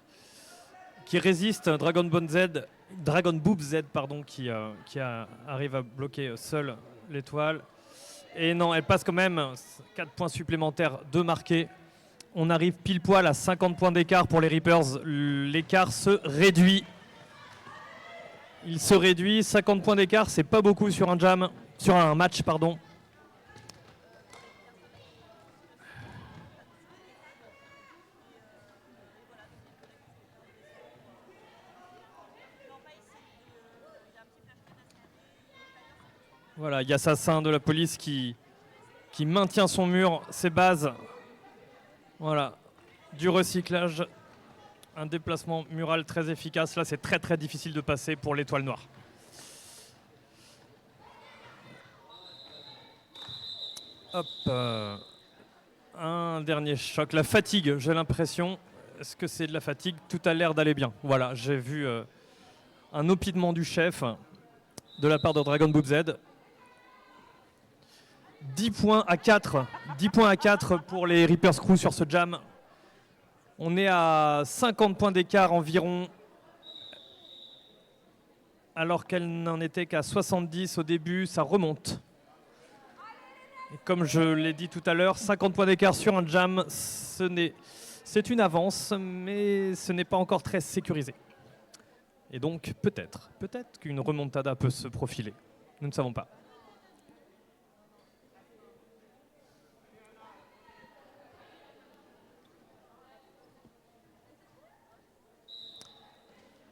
résiste. Dragon Boob Z pardon, qui arrive à bloquer seule l'étoile. Et non, elle passe quand même. 4 points supplémentaires de marqués. On arrive pile poil à 50 points d'écart pour les Reapers. L'écart se réduit. Il se réduit. 50 points d'écart, c'est pas beaucoup sur un match, pardon. Voilà, il y a Assassin de la police qui maintient son mur, ses bases. Voilà, du recyclage, un déplacement mural très efficace. Là, c'est très très difficile de passer pour l'étoile noire. Hop, un dernier choc. La fatigue, j'ai l'impression. Est-ce que c'est de la fatigue? Tout a l'air d'aller bien. Voilà, j'ai vu un opinement du chef de la part de Dragon Boob Z. 10 points à 4. 10 points à 4 pour les Reapers Crew sur ce jam. On est à 50 points d'écart environ, alors qu'elle n'en était qu'à 70 au début. Ça remonte. Et comme je l'ai dit tout à l'heure, 50 points d'écart sur un jam, c'est une avance, mais ce n'est pas encore très sécurisé. Et donc peut-être qu'une remontada peut se profiler. Nous ne savons pas.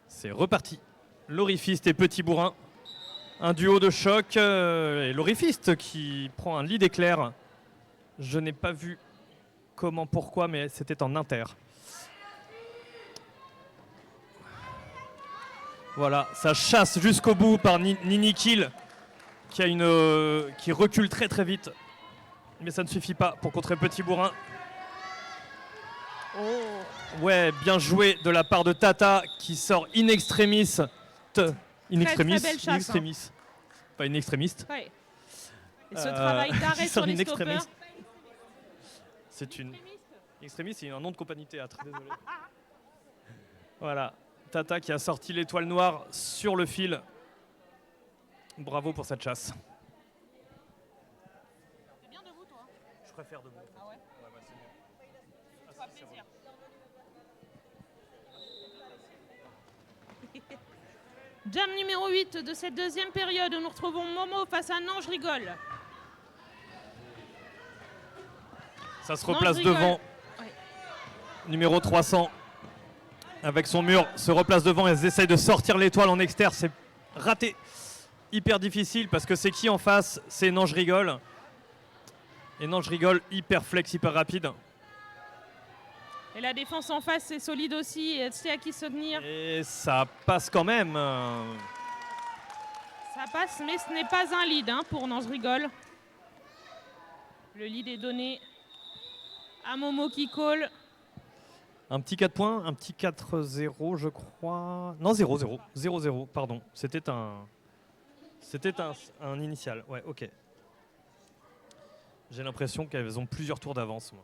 C'est reparti. L'Orifiste et Petit Bourrin. Un duo de choc. Et l'Orifiste qui prend un lead éclair. Je n'ai pas vu comment, pourquoi, mais c'était en inter. Voilà, ça chasse jusqu'au bout par Nini Kill qui recule très très vite. Mais ça ne suffit pas pour contrer Petit Bourrin. Oh. Ouais, bien joué de la part de Tata qui sort in extremis. Très belle chasse, in extremis. Pas une extrémiste. Ouais. Et ce travail d'arrêt sur les stoppers. C'est une... Extremis, c'est un nom de compagnie théâtre, désolé. Voilà, Tata qui a sorti l'étoile noire sur le fil. Bravo pour cette chasse. T'es bien debout, toi? Je préfère debout. Ah ouais? Ouais, c'est mieux. Ça fera plaisir. Jam numéro 8 de cette deuxième période où nous retrouvons Momo face à Nange Rigole. Ça se replace devant. Ouais. Numéro 300 avec son mur se replace devant. Elles essayent de sortir l'étoile en externe. C'est raté. Hyper difficile parce que c'est qui en face? C'est Nange Rigole. Et Nange Rigole hyper flex, hyper rapide. Et la défense en face, c'est solide aussi. Elle sait à qui se tenir. Et ça passe quand même. Ça passe, mais ce n'est pas un lead pour Nange Rigole. Le lead est donné à Momo qui call. Un petit 4 points, un petit 4-0 je crois. Non, 0-0. 0-0, pardon. C'était un initial. Ouais, ok. J'ai l'impression qu'elles ont plusieurs tours d'avance, moi,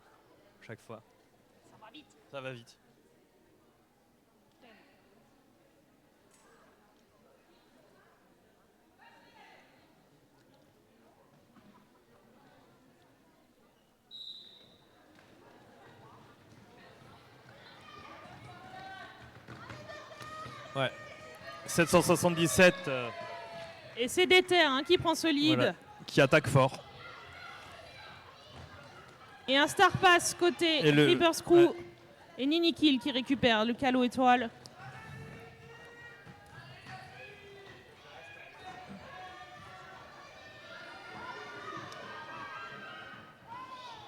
chaque fois. Ça va vite. Ça va vite. Ouais. 777 Et c'est Déter qui prend ce lead. voilà, qui attaque fort. Et un Star Pass côté Et le- Reaper Screw. ouais. Et Nini Kill qui récupère le calot étoile.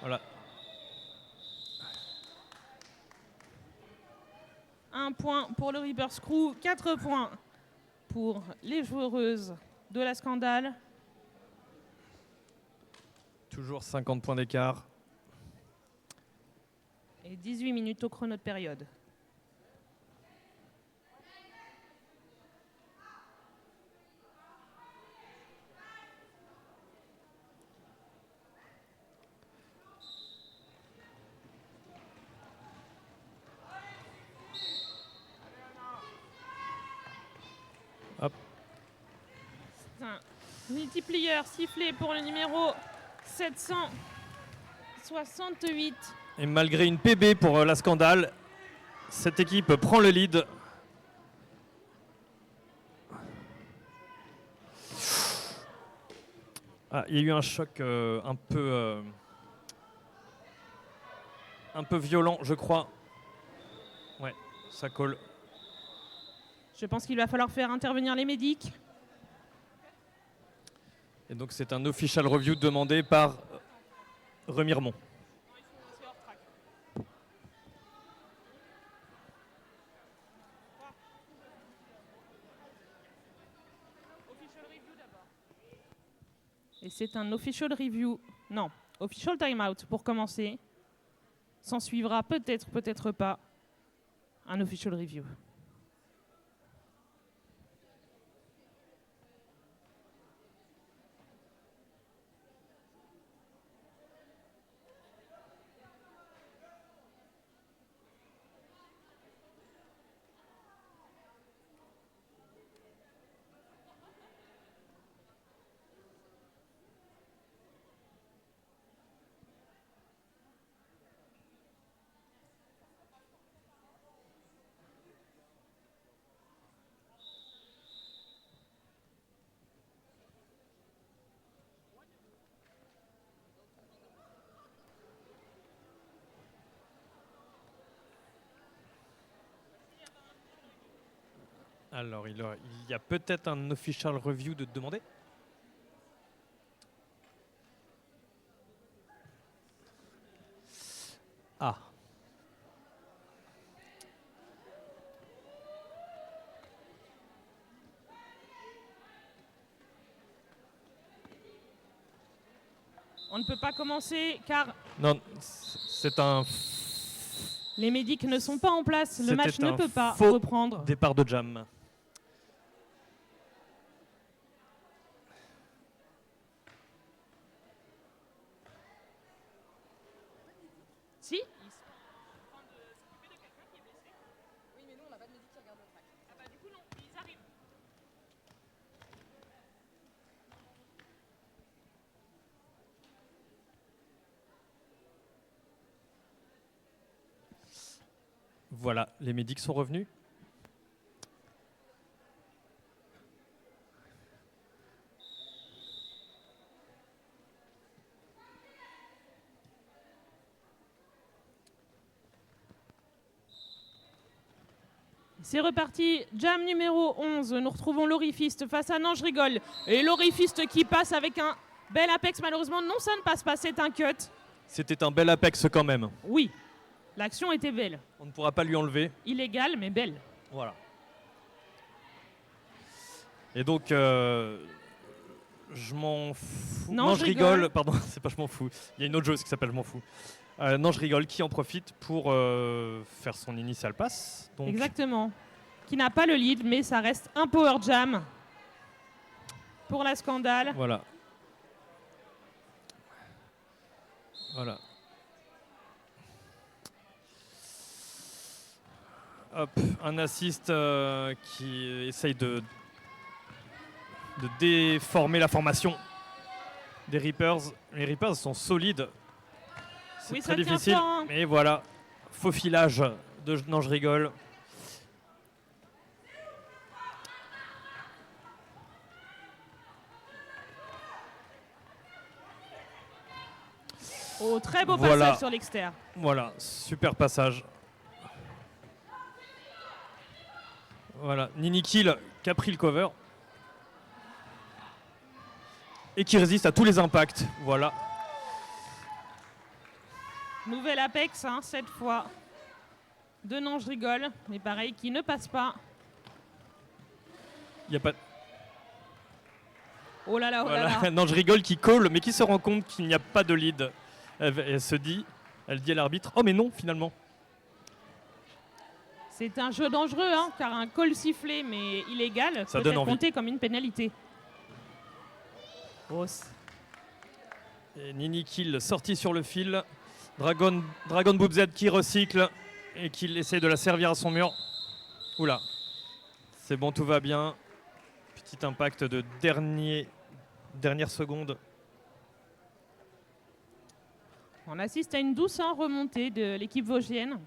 Voilà. Un point pour le Reaper Screw, 4 points pour les joueuses de la Scandale. Toujours 50 points d'écart. Et 18 minutes au chrono de période. Hop. C'est un multiplier sifflé pour le numéro 768. Et malgré une PB pour la Scandale, cette équipe prend le lead. Ah, il y a eu un choc un peu violent, je crois. Ouais, ça colle. Je pense qu'il va falloir faire intervenir les médics. Et donc c'est un official review demandé par Remiremont. Et c'est un official review. Non, official timeout pour commencer. S'en suivra peut-être, peut-être pas, un official review. Alors il y a peut-être un official review de demander. Ah. On ne peut pas commencer car Non, c'est un les médics ne sont pas en place. Le match C'était ne un peut pas faux reprendre. départ de Jam. Si. Voilà, les médics sont revenus. C'est reparti, jam numéro 11. Nous retrouvons l'Orifiste face à Nange Rigole. Et l'Orifiste qui passe avec un bel apex. Malheureusement, non, ça ne passe pas, c'est un cut. C'était un bel apex quand même. Oui, l'action était belle. On ne pourra pas lui enlever. Illégale, mais belle. Voilà. Et donc, je m'en fous. Non, je rigole. rigole. Pardon, c'est pas je m'en fous. Il y a une autre joueuse qui s'appelle Je m'en fous. Non, je rigole, qui en profite pour faire son initial pass. Donc, Exactement. Qui n'a pas le lead, mais ça reste un power jam pour la Scandale. voilà. Voilà. Hop, un assist qui essaye de déformer la formation des Reapers. Les Reapers sont solides. C'est Oui, très ça tient difficile. fort, hein. Mais voilà, faux filage de Non, je rigole. Oh, très beau Voilà. passage sur l'extérieur. Voilà, super passage. Voilà, Nini Kill qui a pris le cover. Et qui résiste à tous les impacts. Voilà. Nouvel Apex, hein, cette fois. De non, je rigole. Mais pareil, qui ne passe pas. Il n'y a pas. Oh là là, oh Voilà. là là. Non, je rigole, qui call, mais qui se rend compte qu'il n'y a pas de lead. Elle se dit, elle dit à l'arbitre, oh mais non, finalement. C'est un jeu dangereux, hein, car un call sifflé mais illégal Ça peut donne être envie. compté comme une pénalité. Oh, Et Nini Kill sorti sur le fil. Dragon Boob Z qui recycle et qui essaie de la servir à son mur. Oula. C'est bon, tout va bien. Petit impact de dernière seconde. on assiste à une douce remontée de l'équipe vosgienne.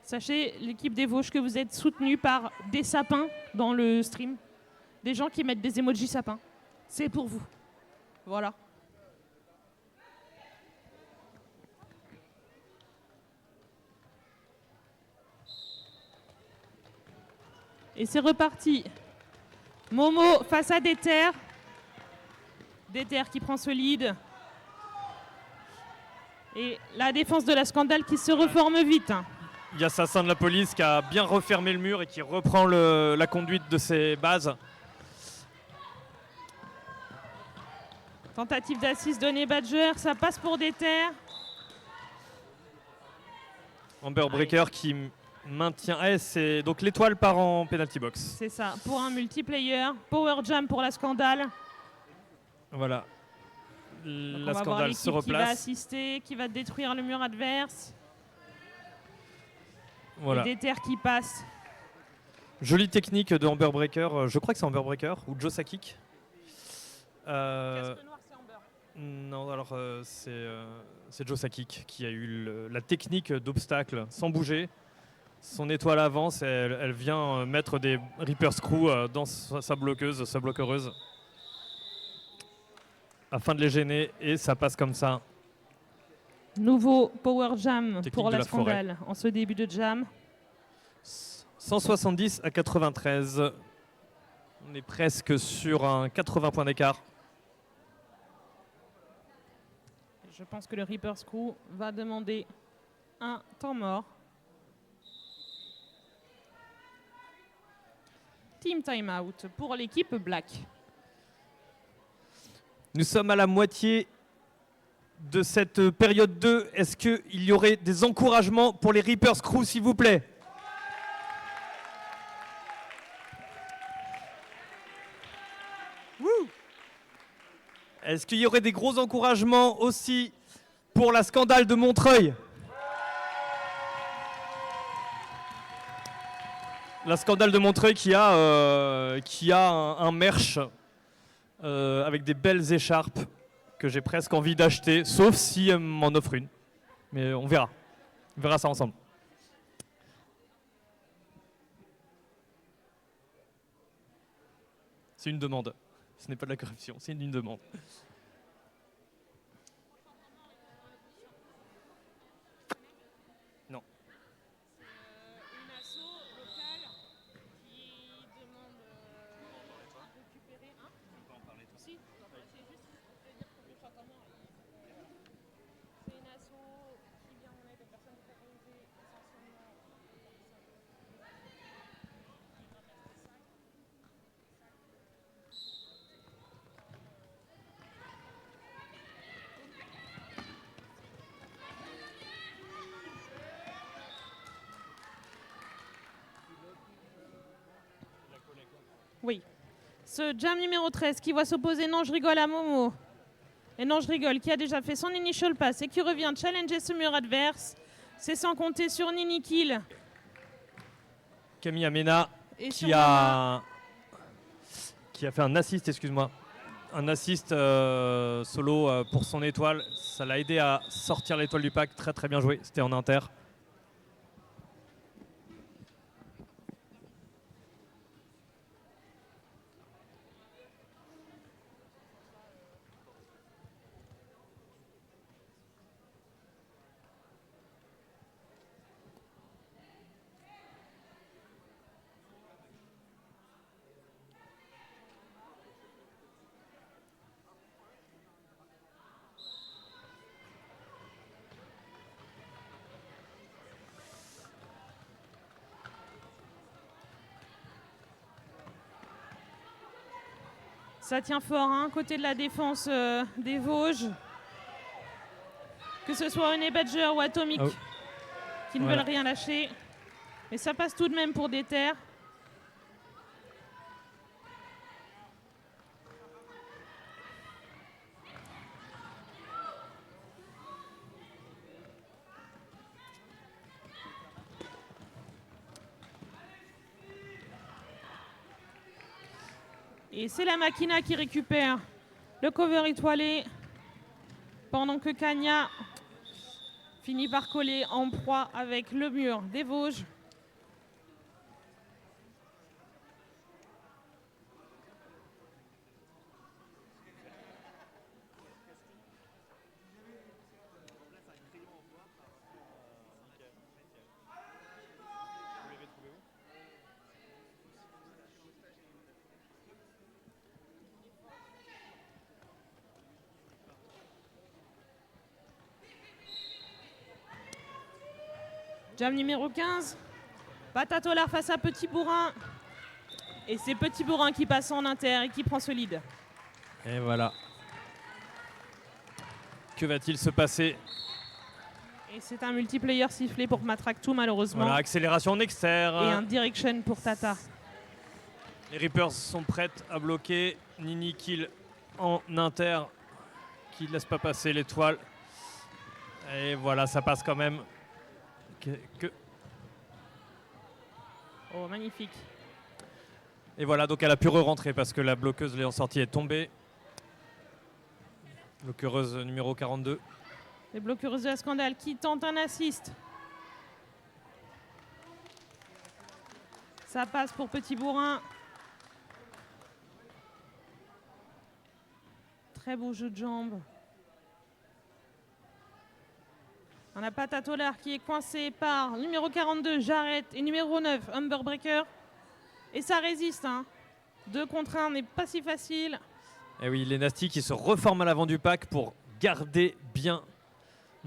Sachez, l'équipe des Vosges, que vous êtes soutenus par des sapins dans le stream. Des gens qui mettent des emojis sapins. C'est pour vous. Voilà. Et c'est reparti. Momo face à Déter. Déter qui prend ce lead. Et la défense de la Scandale qui se reforme vite. Il y a Assassin de la police qui a bien refermé le mur et qui reprend la conduite de ses bases. Tentative d'assist donnée Badger, ça passe pour Déter. Amber Breaker qui maintient. Ah, c'est donc l'étoile part en penalty box. C'est ça, pour un multiplayer. Power Jam pour la Scandale. Voilà. Donc La on va voir Scandale l'équipe se qui va replace. assister, qui va détruire le mur adverse. Voilà. Et Déter qui passe. Jolie technique de Amber Breaker. Je crois que c'est Amber Breaker ou Joe Sakic. Casque noir, c'est Amber. Non, alors c'est Joe Sakic qui a eu la technique d'obstacle sans bouger. Son étoile avance et elle vient mettre des Reaper Screw dans sa bloqueuse, afin de les gêner, et ça passe comme ça. Nouveau Power Jam Technique pour de la la forêt. Scandale en ce début de jam. 170 à 93. On est presque sur un 80 points d'écart. Je pense que le Reaper Screw va demander un temps mort. Team timeout pour l'équipe Black. Nous sommes à la moitié de cette période 2. Est-ce qu'il y aurait des encouragements pour les Reaper Screw, s'il vous plaît? Est-ce qu'il y aurait des gros encouragements aussi pour la Scandale de Montreuil? La Scandale de Montreuil qui a un merch avec des belles écharpes que j'ai presque envie d'acheter, sauf si elle m'en offre une. Mais on verra. On verra ça ensemble. C'est une demande. Ce n'est pas de la corruption, c'est une demande. Non. Une asso locale qui demande à récupérer un. On peut en parler tout. Si, c'est juste de dire que je comment. C'est une asso qui vient en aide aux personnes terrorisées essentiellement. Oui. Ce jam numéro 13 qui voit s'opposer Non, je rigole à Momo. Et Non, je rigole, qui a déjà fait son initial pass et qui revient challenger ce mur adverse. C'est sans compter sur Nini Kill. Camille Amena Et qui sur a fait un assist, excuse-moi. Un assist solo pour son étoile. Ça l'a aidé à sortir l'étoile du pack. Très très bien joué. C'était en inter. Ça tient fort, hein, côté de la défense des Vosges. Que ce soit Honey Badger ou Atomic qui ne veulent rien lâcher. Mais ça passe tout de même pour des terres. Et c'est la Machina qui récupère le cover étoilé pendant que Kanya finit par coller en proie avec le mur des Vosges. Jam numéro 15, Patatolar face à Petit Bourrin. Et c'est Petit Bourrin qui passe en inter et qui prend ce lead. Et voilà. Que va-t-il se passer? Et c'est un multiplayer sifflé pour Matractou malheureusement. Voilà, accélération en externe. Et un direction pour Tata. Les Reapers sont prêtes à bloquer. Nini kill en inter qui ne laisse pas passer l'étoile. Et voilà, ça passe quand même. Oh, magnifique. Et voilà, donc elle a pu re-rentrer parce que la bloqueuse l'ayant sortie est tombée. Bloqueuse numéro 42. Les bloqueuses de la Scandale qui tentent un assist. Ça passe pour Petit Bourrin. Très beau jeu de jambes. On a Patatolar qui est coincé par numéro 42, Jarrett, et numéro 9, Humberbreaker. Et ça résiste, hein. 2 contre 1 n'est pas si facile. Et oui, les Nasty qui se reforment à l'avant du pack pour garder bien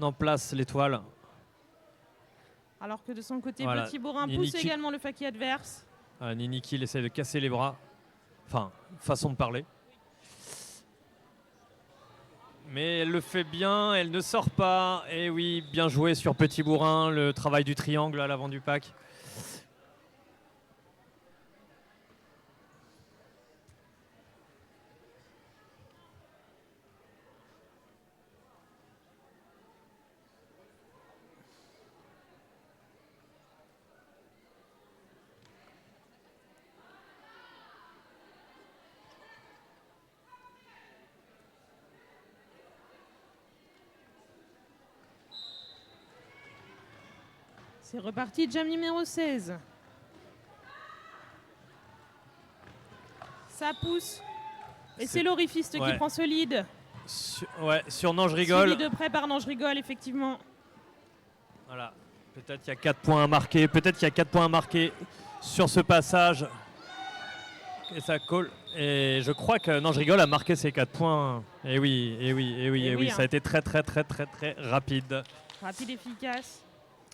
en place l'étoile. Alors que de son côté, voilà. Petit Bourrin Nini pousse également le faquis adverse. Nini Kill essaie de casser les bras. Enfin, façon de parler. Mais elle le fait bien, elle ne sort pas. Et oui, bien joué sur Petit Bourrin, le travail du triangle à l'avant du pack. C'est reparti, jam numéro 16. Ça pousse. Et c'est l'Orifiste qui prend ce lead. Sur Non, je rigole. Suivi de près par Non, je rigole, effectivement. Voilà. Peut-être qu'il y a 4 points à marquer. Peut-être qu'il y a 4 points à marquer sur ce passage. Et ça colle. Et je crois que Non, je rigole a marqué ses 4 points. Et oui, et oui, et oui, et oui. Hein. Ça a été très, très, très, très, très rapide. Rapide, efficace.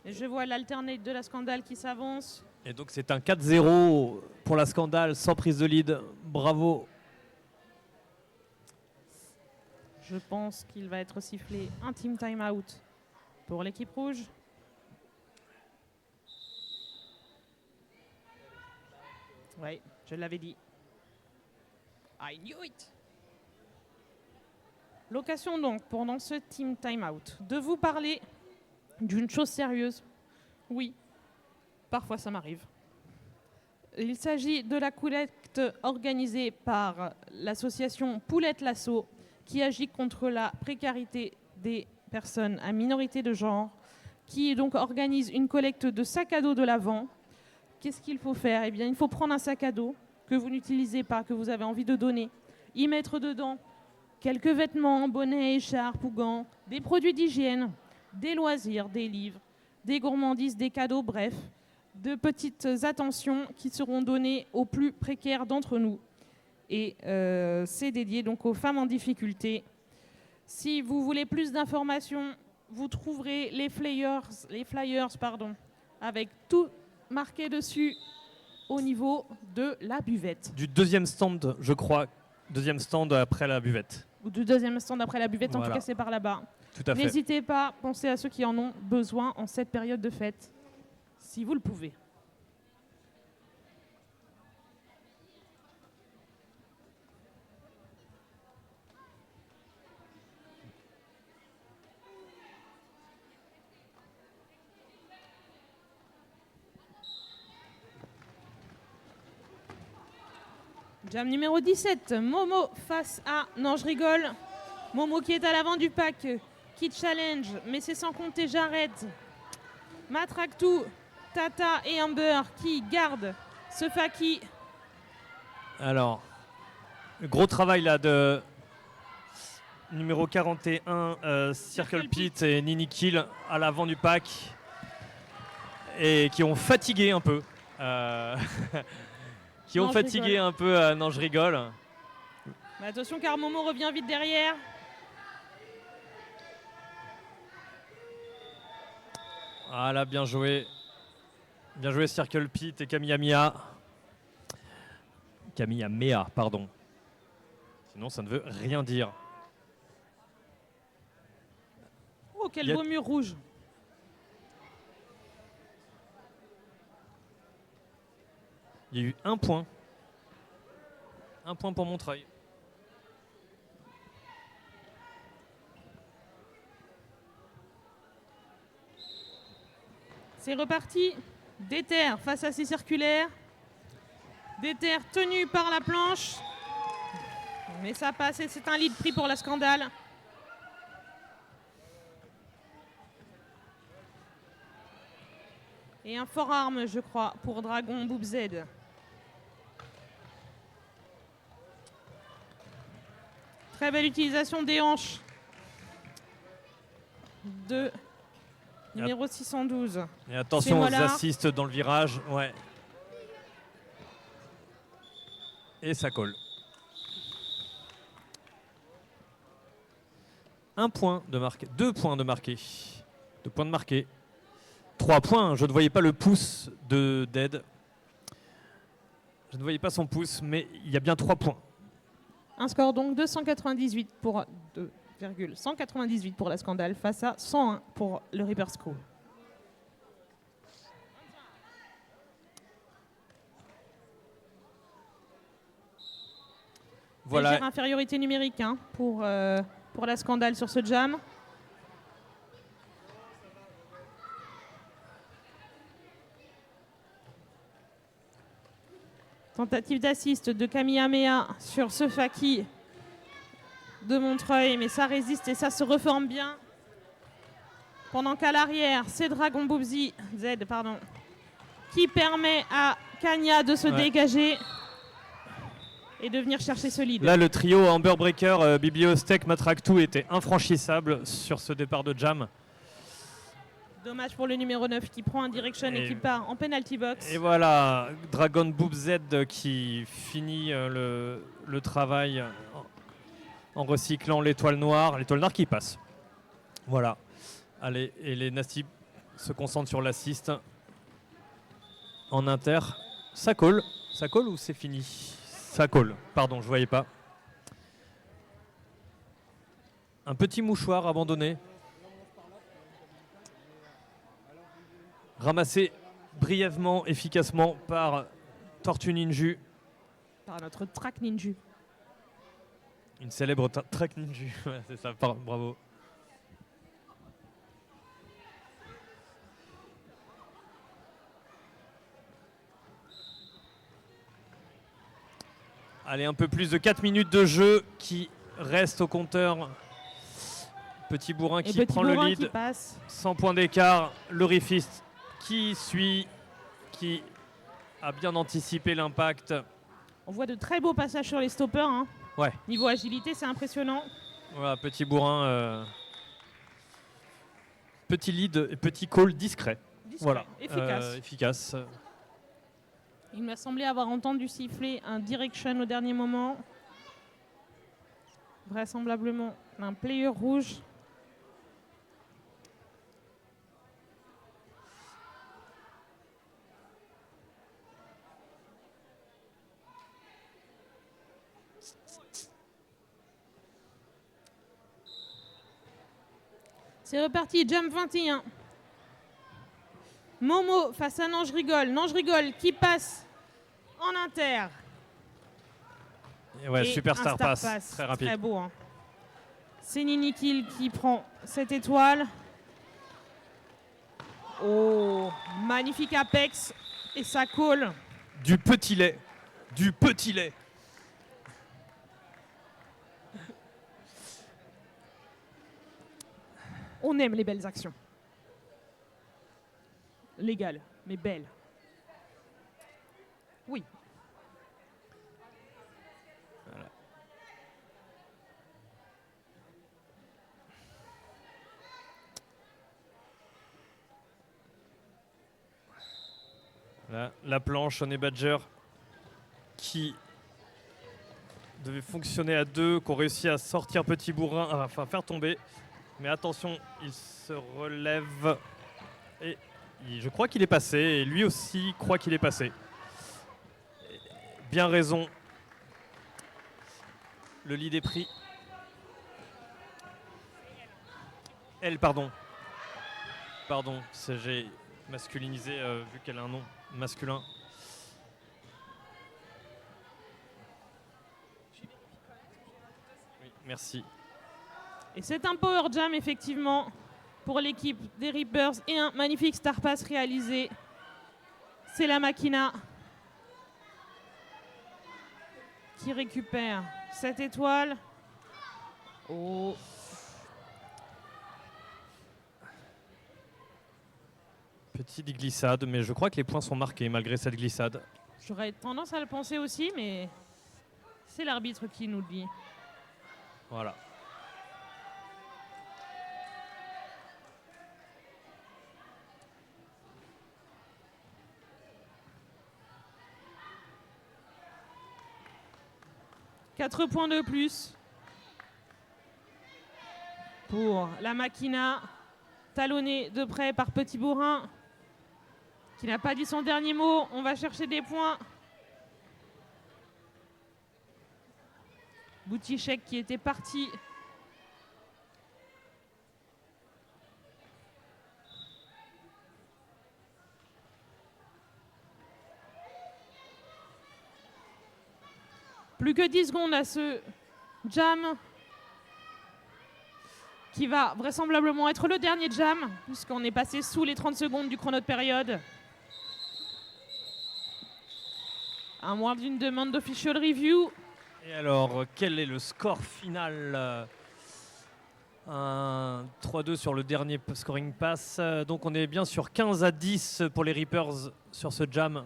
Et je vois l'alternate de la Scandale qui s'avance. Et donc c'est un 4-0 pour la Scandale sans prise de lead. Bravo. Je pense qu'il va être sifflé un team timeout pour l'équipe rouge. Oui, je l'avais dit. I knew it. L'occasion donc, pendant ce team timeout, de vous parler d'une chose sérieuse. Oui, parfois ça m'arrive. Il s'agit de la collecte organisée par l'association Poulette Lasso qui agit contre la précarité des personnes à minorité de genre, qui donc organise une collecte de sacs à dos de l'Avent. Qu'est-ce qu'il faut faire? Eh bien, il faut prendre un sac à dos que vous n'utilisez pas, que vous avez envie de donner, y mettre dedans quelques vêtements, bonnets, écharpes ou gants, des produits d'hygiène, des loisirs, des livres, des gourmandises, des cadeaux, bref, de petites attentions qui seront données aux plus précaires d'entre nous. Et c'est dédié donc aux femmes en difficulté. Si vous voulez plus d'informations, vous trouverez les flyers, avec tout marqué dessus au niveau de la buvette. Du deuxième stand, je crois deuxième stand après la buvette. Ou du deuxième stand après la buvette, en tout Voilà. cas c'est par là-bas. Tout à fait. N'hésitez pas, pensez à ceux qui en ont besoin en cette période de fête, si vous le pouvez. Jam numéro 17, Momo face à... Non, je rigole. Momo qui est à l'avant du pack, qui challenge, mais c'est sans compter Jared, Matraktou, Tata et Amber qui gardent ce Faki. Alors, gros travail là de numéro 41, Circle Pit et Nini Kill à l'avant du pack et qui ont fatigué un peu. Qui ont Non, je fatigué rigole. un peu. Non, je rigole. Mais attention car Momo revient vite derrière. Voilà, bien joué. Bien joué Circle Pit et Kamiyamea. Kamiyamea, pardon. Sinon, ça ne veut rien dire. Oh, quel Il y a- beau mur rouge. Il y a eu un point. Un point pour Montreuil. C'est reparti. Déter face à ses circulaires. Déter tenu par la planche. Mais ça passe et c'est un lead pris pour la scandale. Et un forearm, je crois, pour Dragon Boob Z. Très belle utilisation des hanches de numéro 612. Et attention C'est aux Mollard. assists dans le virage. Ouais. Et ça colle. Un point de marqué. 2 points de marqué. 2 points de marqué. 3 points. Je ne voyais pas le pouce de Dead. Je ne voyais pas son pouce, mais il y a bien 3 points. Un score donc de 198 pour 2,198 pour la scandale face à 101 pour le Reaper Screw. Voilà. Légère infériorité numérique hein, pour la scandale sur ce jam. Tentative d'assist de Kamiyamea sur ce Faki de Montreuil, mais ça résiste et ça se reforme bien. Pendant qu'à l'arrière, c'est Dragon Boob Z, qui permet à Kanya de se dégager et de venir chercher ce lead. Là, le trio Amber Breaker, Bibliostech, Matraktou était infranchissable sur ce départ de jam. Dommage pour le numéro 9 qui prend un direction et qui part en penalty box. Et voilà, Dragon Boob Z qui finit le travail en recyclant l'étoile noire qui passe. Voilà. Allez, et les Nasty se concentrent sur l'assist en inter. Ça colle ou c'est fini? Ça colle, pardon, je voyais pas. Un petit mouchoir abandonné. Ramassé brièvement, efficacement par Tortue Ninju. Par notre track ninju. Une célèbre track Ninju. Ouais, c'est ça, bravo. Allez, un peu plus de 4 minutes de jeu qui reste au compteur. Petit Bourrin qui prend le lead. 100 points d'écart. Le Rifist qui suit, qui a bien anticipé l'impact. On voit de très beaux passages sur les stoppers. Hein. Ouais. Niveau agilité, c'est impressionnant. Voilà, petit Bourrin. Petit lead et petit call discret. Voilà. Efficace. Il m'a semblé avoir entendu siffler un direction au dernier moment. Vraisemblablement un player rouge. C'est reparti, jump 21. Momo face à Nange Rigole. Nange Rigole qui passe en inter. Et ouais, Et super un star pass, très rapide. Très beau. Hein. C'est Nini Kill qui prend cette étoile. Oh, magnifique apex. Et ça colle. Du petit lait. Du petit lait. On aime les belles actions. Légales, mais belles. Oui. Voilà. Là, la planche, Honey Badger, qui devait fonctionner à deux, qu'on réussit à sortir Petit Bourrin, enfin faire tomber. Mais attention, il se relève et je crois qu'il est passé et lui aussi croit qu'il est passé. Bien raison. Le lead est pris. Elle, pardon. Pardon, j'ai masculinisé vu qu'elle a un nom masculin. Oui, merci. Et c'est un power jam effectivement pour l'équipe des Reapers et un magnifique star pass réalisé. C'est la Machina qui récupère cette étoile. Oh. Petite glissade, mais je crois que les points sont marqués malgré cette glissade. J'aurais tendance à le penser aussi, mais c'est l'arbitre qui nous le dit. Voilà. Quatre points de plus pour la Machina, talonnée de près par Petit Bourrin, qui n'a pas dit son dernier mot. On va chercher des points. Boutichek qui était parti. Plus que 10 secondes à ce jam qui va vraisemblablement être le dernier jam puisqu'on est passé sous les 30 secondes du chrono de période. À moins d'une demande d'official review. Et alors, quel est le score final? Un 3-2 sur le dernier scoring pass. Donc on est bien sur 15-10 pour les Reapers sur ce jam.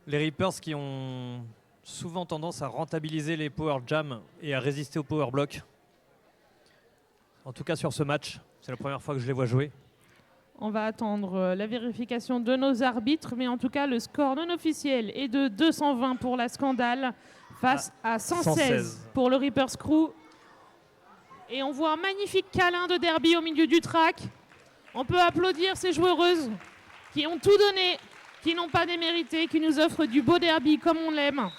Les Reapers qui ont souvent tendance à rentabiliser les power jams et à résister au power block. En tout cas sur ce match, c'est la première fois que je les vois jouer. On va attendre la vérification de nos arbitres, mais en tout cas le score non officiel est de 220 pour la Scandale face à 116 pour le Reapers Crew. Et on voit un magnifique câlin de derby au milieu du track. On peut applaudir ces joueuses qui ont tout donné, qui n'ont pas démérité, qui nous offrent du beau derby comme on l'aime.